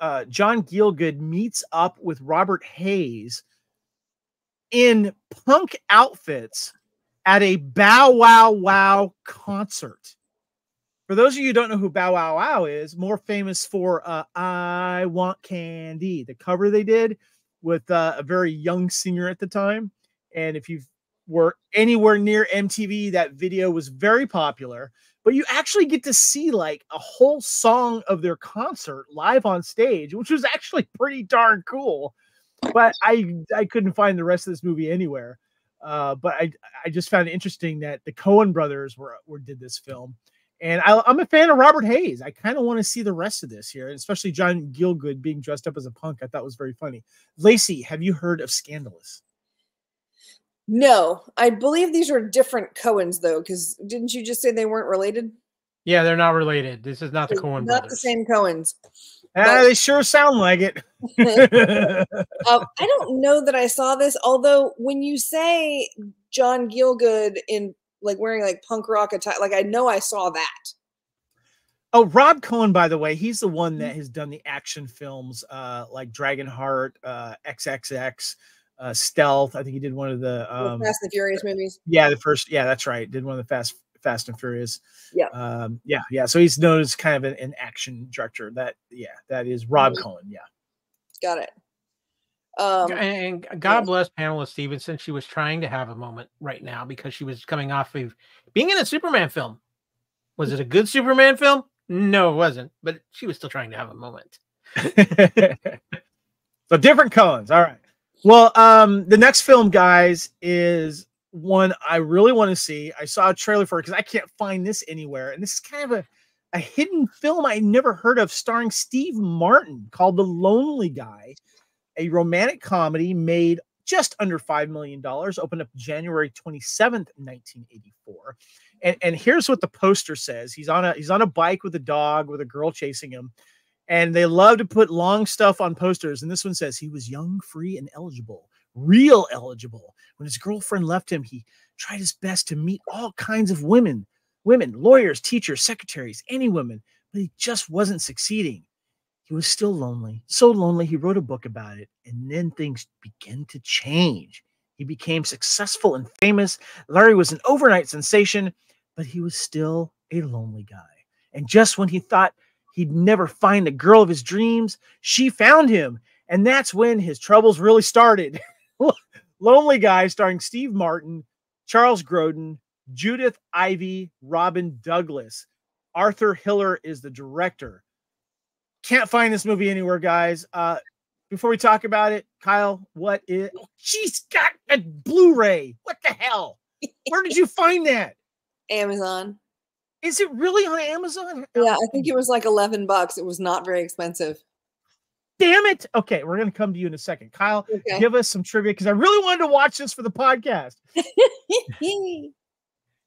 Gielgud meets up with Robert Hayes in punk outfits at a Bow Wow Wow concert. For those of you who don't know who Bow Wow Wow is, more famous for I Want Candy, the cover they did with a very young singer at the time. And if you were anywhere near MTV, that video was very popular. But you actually get to see like a whole song of their concert live on stage, which was actually pretty darn cool. But I couldn't find the rest of this movie anywhere. But I just found it interesting that the Coen brothers did this film. And I'm a fan of Robert Hayes. I kind of want to see the rest of this here, especially John Gielgud being dressed up as a punk. I thought was very funny. Lacey, have you heard of Scandalous? No, I believe these are different Coens though, because didn't you just say they weren't related? Yeah, they're not related. This is not the Coen brothers. Not the same Coens. They sure sound like it. I don't know that I saw this, although when you say John Gielgud in like wearing like punk rock attire, like I know I saw that. Oh, Rob Cohen, by the way, he's the one that has done the action films like Dragonheart, XXX. Stealth. I think he did one of the Fast and Furious movies. Yeah, the first. Yeah, that's right. Did one of the Fast and Furious. Yeah. Yeah. So he's known as kind of an action director. That is Rob Cohen. Yeah. Got it. And God bless Pamela Stevenson. She was trying to have a moment right now because she was coming off of being in a Superman film. Was it a good Superman film? No, it wasn't. But she was still trying to have a moment. So different Coens. All right. Well, the next film, guys, is one I really want to see. I saw a trailer for it because I can't find this anywhere. And this is kind of a hidden film I never heard of, starring Steve Martin, called The Lonely Guy, a romantic comedy made just under $5 million, opened up January 27th, 1984. And here's what the poster says. He's on a bike with a dog with a girl chasing him. And they love to put long stuff on posters. And this one says he was young, free, and eligible, real eligible. When his girlfriend left him, he tried his best to meet all kinds of women, lawyers, teachers, secretaries, any women, but he just wasn't succeeding. He was still lonely, so lonely he wrote a book about it. And then things began to change. He became successful and famous. Larry was an overnight sensation, but he was still a lonely guy. And just when he thought he'd never find the girl of his dreams, she found him. And that's when his troubles really started. Lonely Guy, starring Steve Martin, Charles Grodin, Judith Ivey, Robin Douglas. Arthur Hiller is the director. Can't find this movie anywhere, guys. Before we talk about it, Kyle, what is... Oh, she's got a Blu-ray. What the hell? Where did you find that? Amazon. Is it really on Amazon? Yeah, I think it was like $11. It was not very expensive. Damn it. Okay, we're going to come to you in a second. Kyle, Okay. give us some trivia because I really wanted to watch this for the podcast.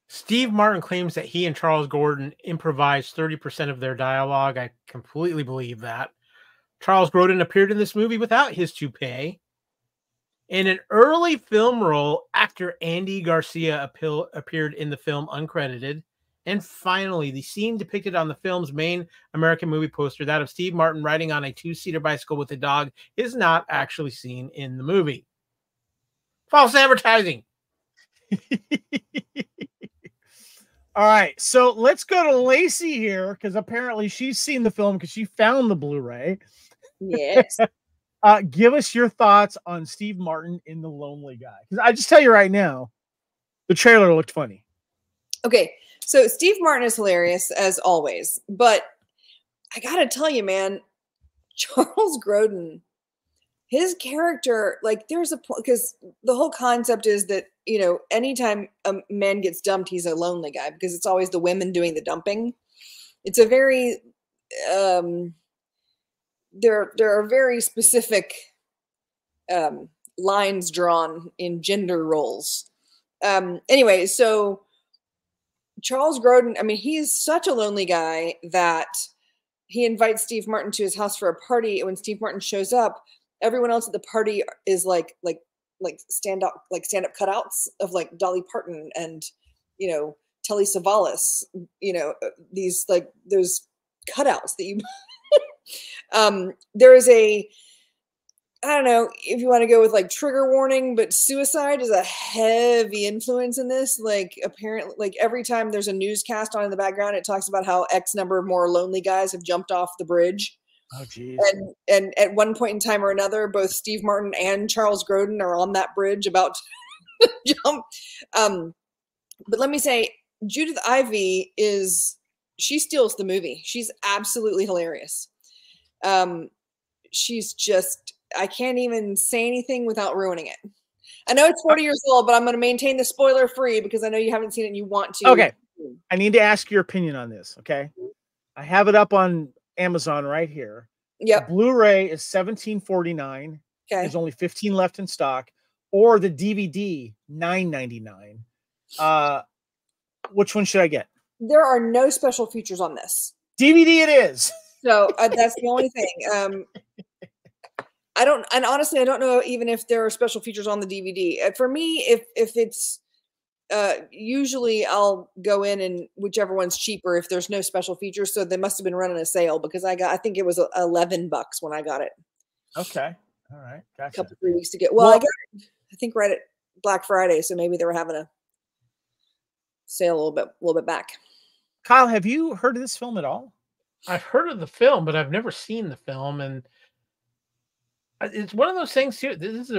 Steve Martin claims that he and Charles Grodin improvised 30% of their dialogue. I completely believe that. Charles Grodin appeared in this movie without his toupee. In an early film role, actor Andy Garcia appeared in the film uncredited. And finally, the scene depicted on the film's main American movie poster, that of Steve Martin riding on a two-seater bicycle with a dog, is not actually seen in the movie. False advertising. All right, so let's go to Lacey here because apparently she's seen the film because she found the Blu-ray. Yes. Give us your thoughts on Steve Martin in The Lonely Guy. Because I just tell you right now, the trailer looked funny. Okay, so Steve Martin is hilarious as always, but I gotta tell you, man, Charles Grodin, his character, like, there's a point because the whole concept is that, you know, anytime a man gets dumped, he's a lonely guy because it's always the women doing the dumping. It's a very there are very specific lines drawn in gender roles. Anyway, so Charles Grodin, I mean, he's such a lonely guy that he invites Steve Martin to his house for a party. And when Steve Martin shows up, everyone else at the party is like stand-up cutouts of like Dolly Parton and, you know, Telly Savalas, you know, these like those cutouts that you there is a, I don't know if you want to go with like trigger warning, but suicide is a heavy influence in this. Like apparently, like every time there's a newscast on in the background, it talks about how X number of more lonely guys have jumped off the bridge. Oh, geez. And at one point in time or another, both Steve Martin and Charles Grodin are on that bridge about to jump. But let me say, Judith Ivey she steals the movie. She's absolutely hilarious. She's just, I can't even say anything without ruining it. I know it's 40 years old, but I'm going to maintain the spoiler free because I know you haven't seen it and you want to. Okay. I need to ask your opinion on this. Okay. I have it up on Amazon right here. Yep. The Blu-ray is $17.49. Okay. There's only 15 left in stock, or the DVD $9.99. Which one should I get? There are no special features on this. DVD it is. So that's the only thing. And honestly, I don't know even if there are special features on the DVD. For me, if it's usually I'll go in and whichever one's cheaper if there's no special features. So they must have been running a sale because I think it was $11 when I got it. Okay. All right. Gotcha. A couple 3 weeks to get. Well, I got it, I think right at Black Friday, so maybe they were having a sale a little bit back. Kyle, have you heard of this film at all? I've heard of the film, but I've never seen the film, and it's one of those things too. This is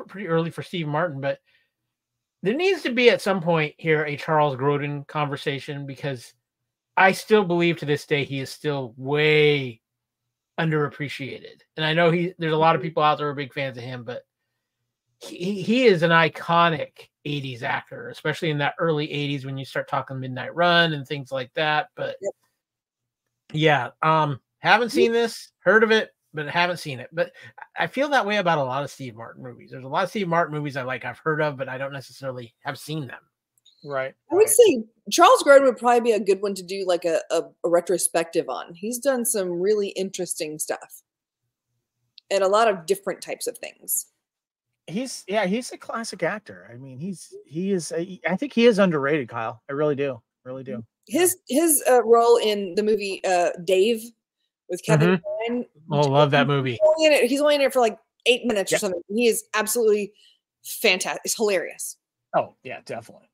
pretty early for Steve Martin, but there needs to be at some point here a Charles Grodin conversation because I still believe to this day he is still way underappreciated. And I know there's a lot of people out there who are big fans of him, but he is an iconic 80s actor, especially in that early 80s when you start talking Midnight Run and things like that. But yeah, haven't seen this, heard of it, but haven't seen it. But I feel that way about a lot of Steve Martin movies. There's a lot of Steve Martin movies I've heard of, but I don't necessarily have seen them. Right. I would say Charles Grodin would probably be a good one to do like a retrospective on. He's done some really interesting stuff and a lot of different types of things. He's a classic actor. I mean, I think he is underrated, Kyle. I really do. His role in the movie Dave with Kevin Kline. Oh, love that movie. He's only in it for like 8 minutes or something. He is absolutely fantastic. It's hilarious. Oh yeah, definitely.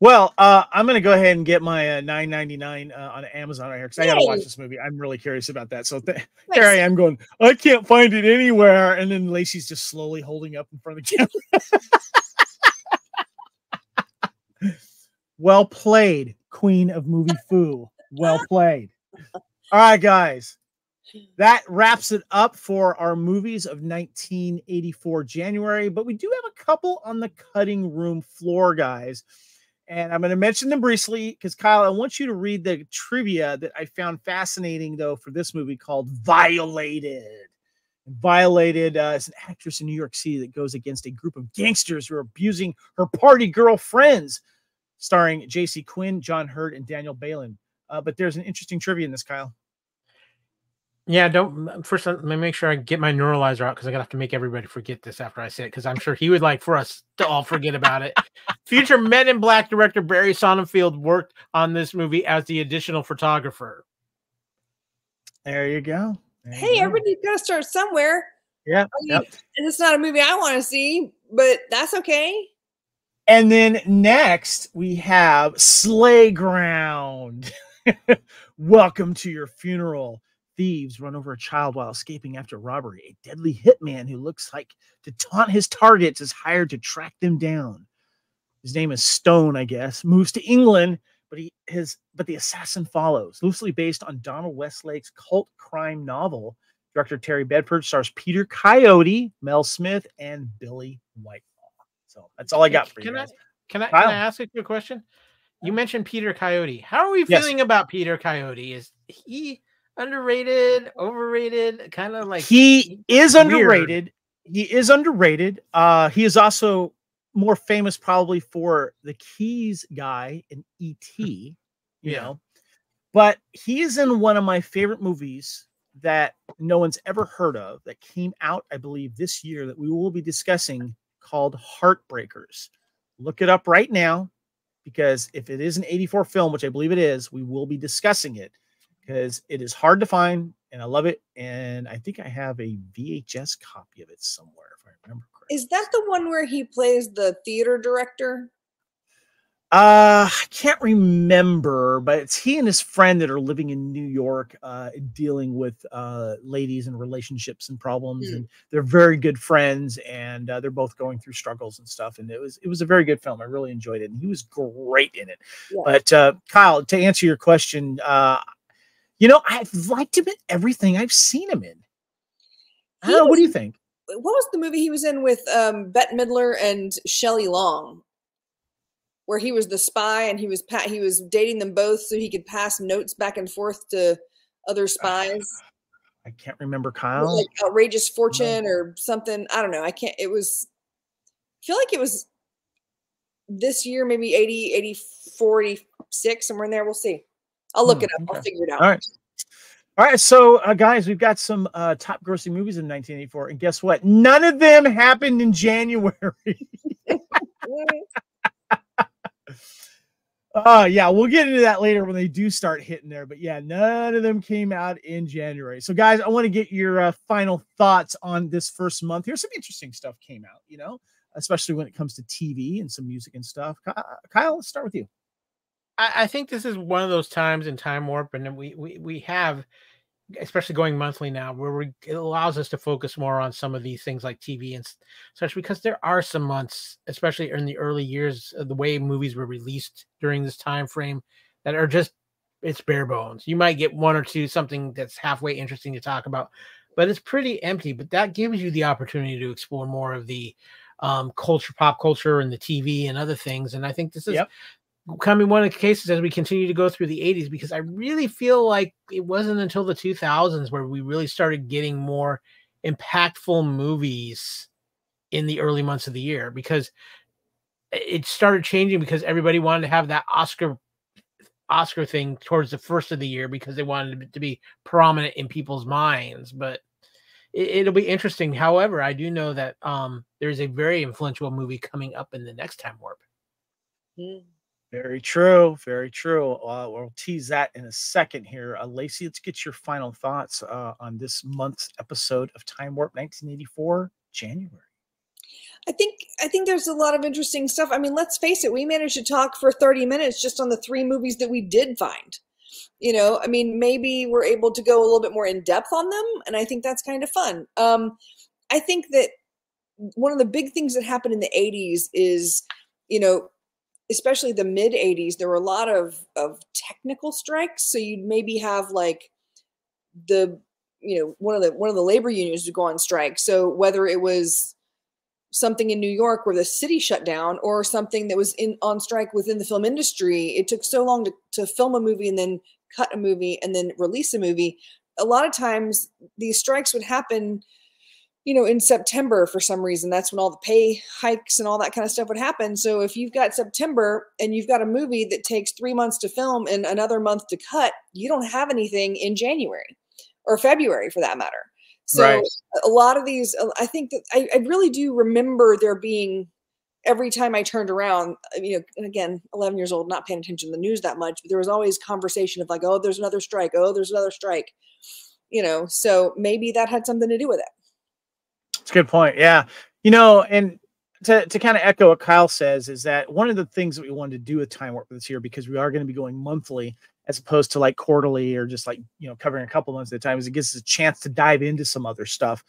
Well, I'm going to go ahead and get my $9.99 on Amazon right here because I got to watch this movie. I'm really curious about that. So there I am going, I can't find it anywhere. And then Lacey's just slowly holding up in front of the camera. Well played, Queen of Movie Foo. Well played. All right, guys. That wraps it up for our movies of 1984 January. But we do have a couple on the cutting room floor, guys. And I'm going to mention them briefly because, Kyle, I want you to read the trivia that I found fascinating, though, for this movie called Violated. Violated is an actress in New York City that goes against a group of gangsters who are abusing her party girl friends, starring J.C. Quinn, John Hurt, and Daniel Balin. But there's an interesting trivia in this, Kyle. Yeah, first let me make sure I get my neuralizer out because I'm gonna have to make everybody forget this after I say it because I'm sure he would like for us to all forget about it. Future Men in Black director Barry Sonnenfeld worked on this movie as the additional photographer. There you go. Hey, everybody's got to start somewhere. Yeah. I mean, it's not a movie I want to see, but that's okay. And then next we have Slayground. Welcome to your funeral. Thieves run over a child while escaping after robbery. A deadly hitman who looks like to taunt his targets is hired to track them down. His name is Stone, I guess. Moves to England, but the assassin follows. Loosely based on Donald Westlake's cult crime novel. Director Terry Bedford stars Peter Coyote, Mel Smith, and Billy Whitelaw. So that's all I got for you guys. Can I ask you a question? You mentioned Peter Coyote. How are we feeling about Peter Coyote? Is he underrated, overrated, kind of like he is underrated. He is underrated. He is also more famous probably for the Keys guy in E.T., you know. But he is in one of my favorite movies that no one's ever heard of that came out, I believe, this year that we will be discussing called Heartbreakers. Look it up right now because if it is an 84 film, which I believe it is, we will be discussing it. Because it is hard to find, and I love it. And I think I have a VHS copy of it somewhere, if I remember correctly. Is that the one where he plays the theater director? I can't remember, but it's he and his friend that are living in New York, dealing with ladies and relationships and problems. And they're very good friends, and they're both going through struggles and stuff. And it was a very good film. I really enjoyed it, and he was great in it. Yeah. But Kyle, to answer your question, you know, I've liked him in everything I've seen him in. I don't know. What do you think? What was the movie he was in with Bette Midler and Shelley Long, where he was the spy and he was dating them both so he could pass notes back and forth to other spies? I can't remember, Kyle. Like Outrageous Fortune or something. I don't know. I can't. I feel like it was this year, maybe 80, 84, 86, somewhere in there. We'll see. I'll look it up. Okay. I'll figure it out. All right. So, guys, we've got some top grossing movies in 1984. And guess what? None of them happened in January. Yeah, we'll get into that later when they do start hitting there. But yeah, none of them came out in January. So, guys, I want to get your final thoughts on this first month. Here's some interesting stuff came out, you know, especially when it comes to TV and some music and stuff. Kyle, let's start with you. I think this is one of those times in Time Warp, and we have, especially going monthly now, where it allows us to focus more on some of these things like TV and such, because there are some months, especially in the early years of the way movies were released during this time frame, that are just, it's bare bones. You might get one or two, something that's halfway interesting to talk about, but it's pretty empty. But that gives you the opportunity to explore more of the pop culture and the TV and other things. And I think this is coming one of the cases as we continue to go through the 80s, because I really feel like it wasn't until the 2000s where we really started getting more impactful movies in the early months of the year, because it started changing because everybody wanted to have that Oscar thing towards the first of the year because they wanted it to be prominent in people's minds. But it'll be interesting. However, I do know that there's a very influential movie coming up in the next Time Warp. Very true. Very true. We'll tease that in a second here. Lacey, let's get your final thoughts on this month's episode of Time Warp 1984, January. I think there's a lot of interesting stuff. I mean, let's face it, we managed to talk for 30 minutes just on the 3 movies that we did find. You know, I mean, maybe we're able to go a little bit more in depth on them, and I think that's kind of fun. I think that one of the big things that happened in the 80s is, you know, especially the mid 80s, there were a lot of technical strikes. So you'd maybe have like one of the labor unions would go on strike. So whether it was, something in New York where the city shut down, or something that was on strike within the film industry. It took so long to film a movie and then cut a movie and then release a movie. A lot of times these strikes would happen, you know, in September for some reason. That's when all the pay hikes and all that kind of stuff would happen. So if you've got September and you've got a movie that takes 3 months to film and another month to cut, you don't have anything in January or February for that matter. So Right. a lot of these, I think that I really do remember there being, every time I turned around, you know, and again, 11 years old, not paying attention to the news that much, but there was always conversation of like, oh, there's another strike. Oh, there's another strike, you know, so maybe that had something to do with it. It's a good point. Yeah. You know, and to kind of echo what Kyle says is that one of the things that we wanted to do with Time Warp this year, because we are going to be going monthly as opposed to like quarterly or just like, you know, covering a couple months at a time, is it gives us a chance to dive into some other stuff.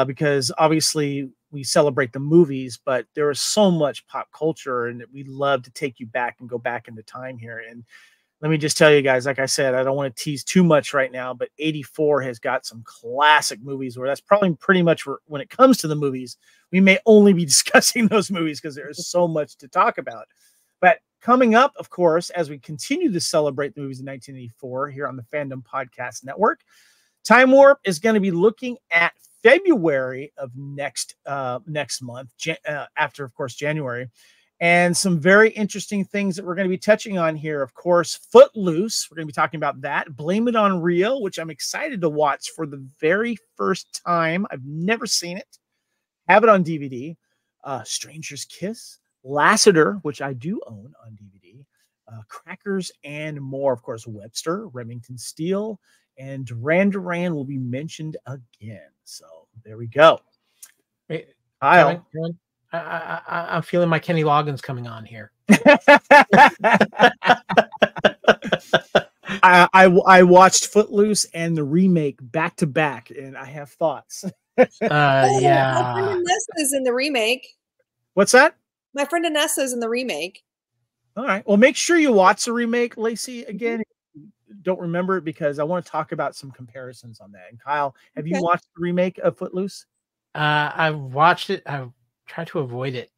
Because obviously we celebrate the movies, but there is so much pop culture, and we love to take you back and go back into time here. And let me just tell you guys, like I said, I don't want to tease too much right now, but 84 has got some classic movies where that's probably pretty much when it comes to the movies, we may only be discussing those movies because there is so much to talk about. But coming up, of course, as we continue to celebrate the movies in 1984 here on the Fandom Podcast Network, Time Warp is going to be looking at February of next month, after, of course, January. And some very interesting things that we're going to be touching on here. Of course, Footloose. We're going to be talking about that. Blame It on Real, which I'm excited to watch for the very first time. I've never seen it. Have it on DVD. Stranger's Kiss. Lassiter, which I do own on DVD. Crackers and more. Of course, Webster, Remington Steele, and Duran Duran will be mentioned again. So there we go. Wait, Kyle. I'm feeling my Kenny Loggins coming on here. I watched Footloose and the remake back to back, and I have thoughts. Yeah. My friend Anessa is in the remake. What's that? My friend Anessa is in the remake. All right. Well, make sure you watch the remake, Lacey. Again, don't remember it because I want to talk about some comparisons on that. And Kyle, have you watched the remake of Footloose? I've watched it. I've tried to avoid it.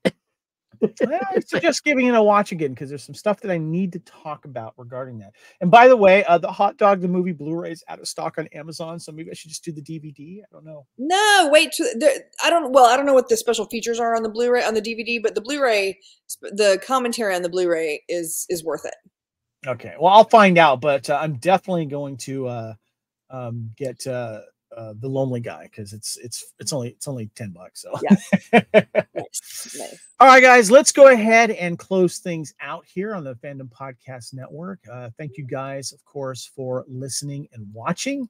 I suggest giving it a watch again because there's some stuff that I need to talk about regarding that. And by the way, the Hot Dog the movie Blu-ray is out of stock on Amazon, so maybe I should just do the DVD. I don't know. No, wait. I don't know what the special features are on the Blu-ray, on the DVD, but the Blu-ray, the commentary on the Blu-ray is worth it. Okay. Well, I'll find out, but I'm definitely going to get The Lonely Guy because it's only $10. So yeah. Nice. All right, guys, let's go ahead and close things out here on the Fandom Podcast Network. Thank you guys, of course, for listening and watching.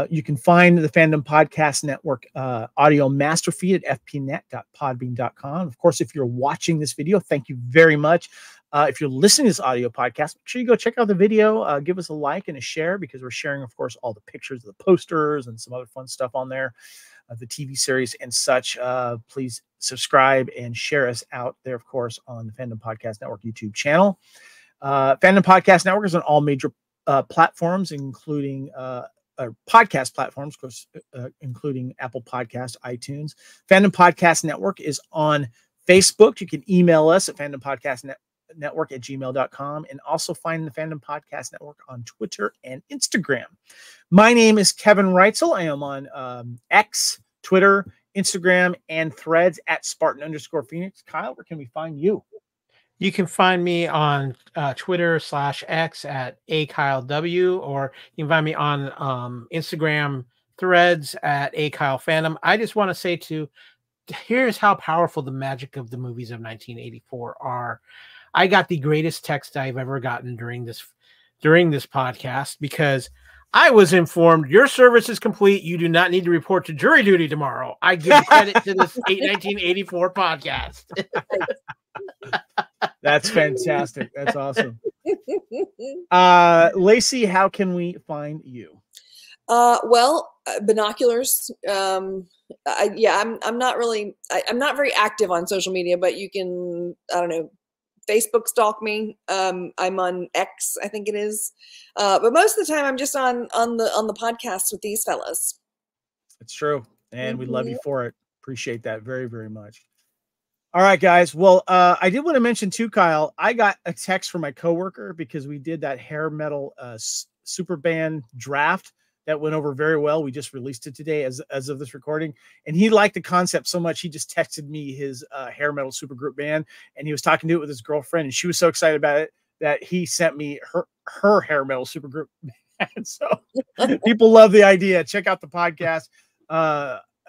You can find the Fandom Podcast Network audio master feed at fpnet.podbean.com. Of course, if you're watching this video, thank you very much. If you're listening to this audio podcast, make sure you go check out the video. Give us a like and a share because we're sharing, of course, all the pictures of the posters and some other fun stuff on there, the TV series and such. Please subscribe and share us out there, of course, on the Fandom Podcast Network YouTube channel. Fandom Podcast Network is on all major platforms, including podcast platforms, of course, including Apple Podcasts, iTunes. Fandom Podcast Network is on Facebook. You can email us at fandompodcastnetwork@gmail.com and also find the Fandom Podcast Network on Twitter and Instagram. My name is Kevin Reitzel. I am on X, Twitter, Instagram, and Threads at Spartan_Phoenix. Kyle, where can we find you? You can find me on Twitter/X at AKyleW, or you can find me on Instagram Threads at AKyleFandom. I just want to say here's how powerful the magic of the movies of 1984 are. I got the greatest text I've ever gotten during this podcast because I was informed your service is complete. You do not need to report to jury duty tomorrow. I give credit to this 1984 podcast. That's fantastic. That's awesome. Lacey, how can we find you? Well, binoculars. I'm not very active on social media, but you can, I don't know, Facebook stalk me. I'm on X, I think it is. But most of the time I'm just on the podcast with these fellas. It's true. And we love you for it. Appreciate that very, very much. All right, guys. Well, I did want to mention too, Kyle, I got a text from my coworker because we did that hair metal super band draft that went over very well. We just released it today as of this recording, and he liked the concept so much he just texted me his hair metal supergroup band, and he was talking to it with his girlfriend, and she was so excited about it that he sent me her hair metal supergroup band. So people love the idea. Check out the podcast.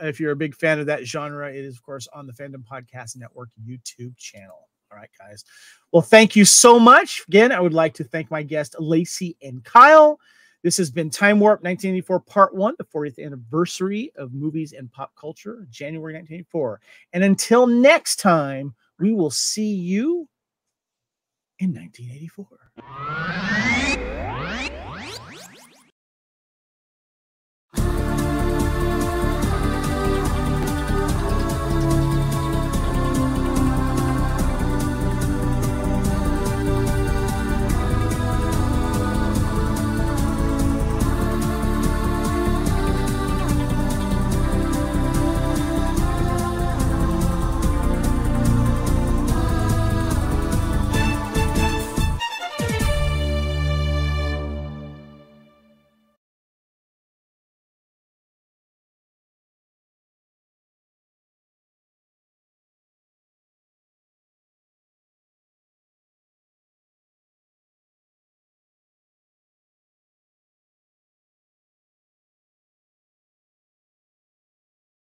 If you're a big fan of that genre, it is, of course, on the Fandom Podcast Network YouTube channel. All right, guys. Well, thank you so much. Again, I would like to thank my guests, Lacee and Kyle. This has been Time Warp 1984 Part 1, the 40th anniversary of movies and pop culture, January 1984. And until next time, we will see you in 1984.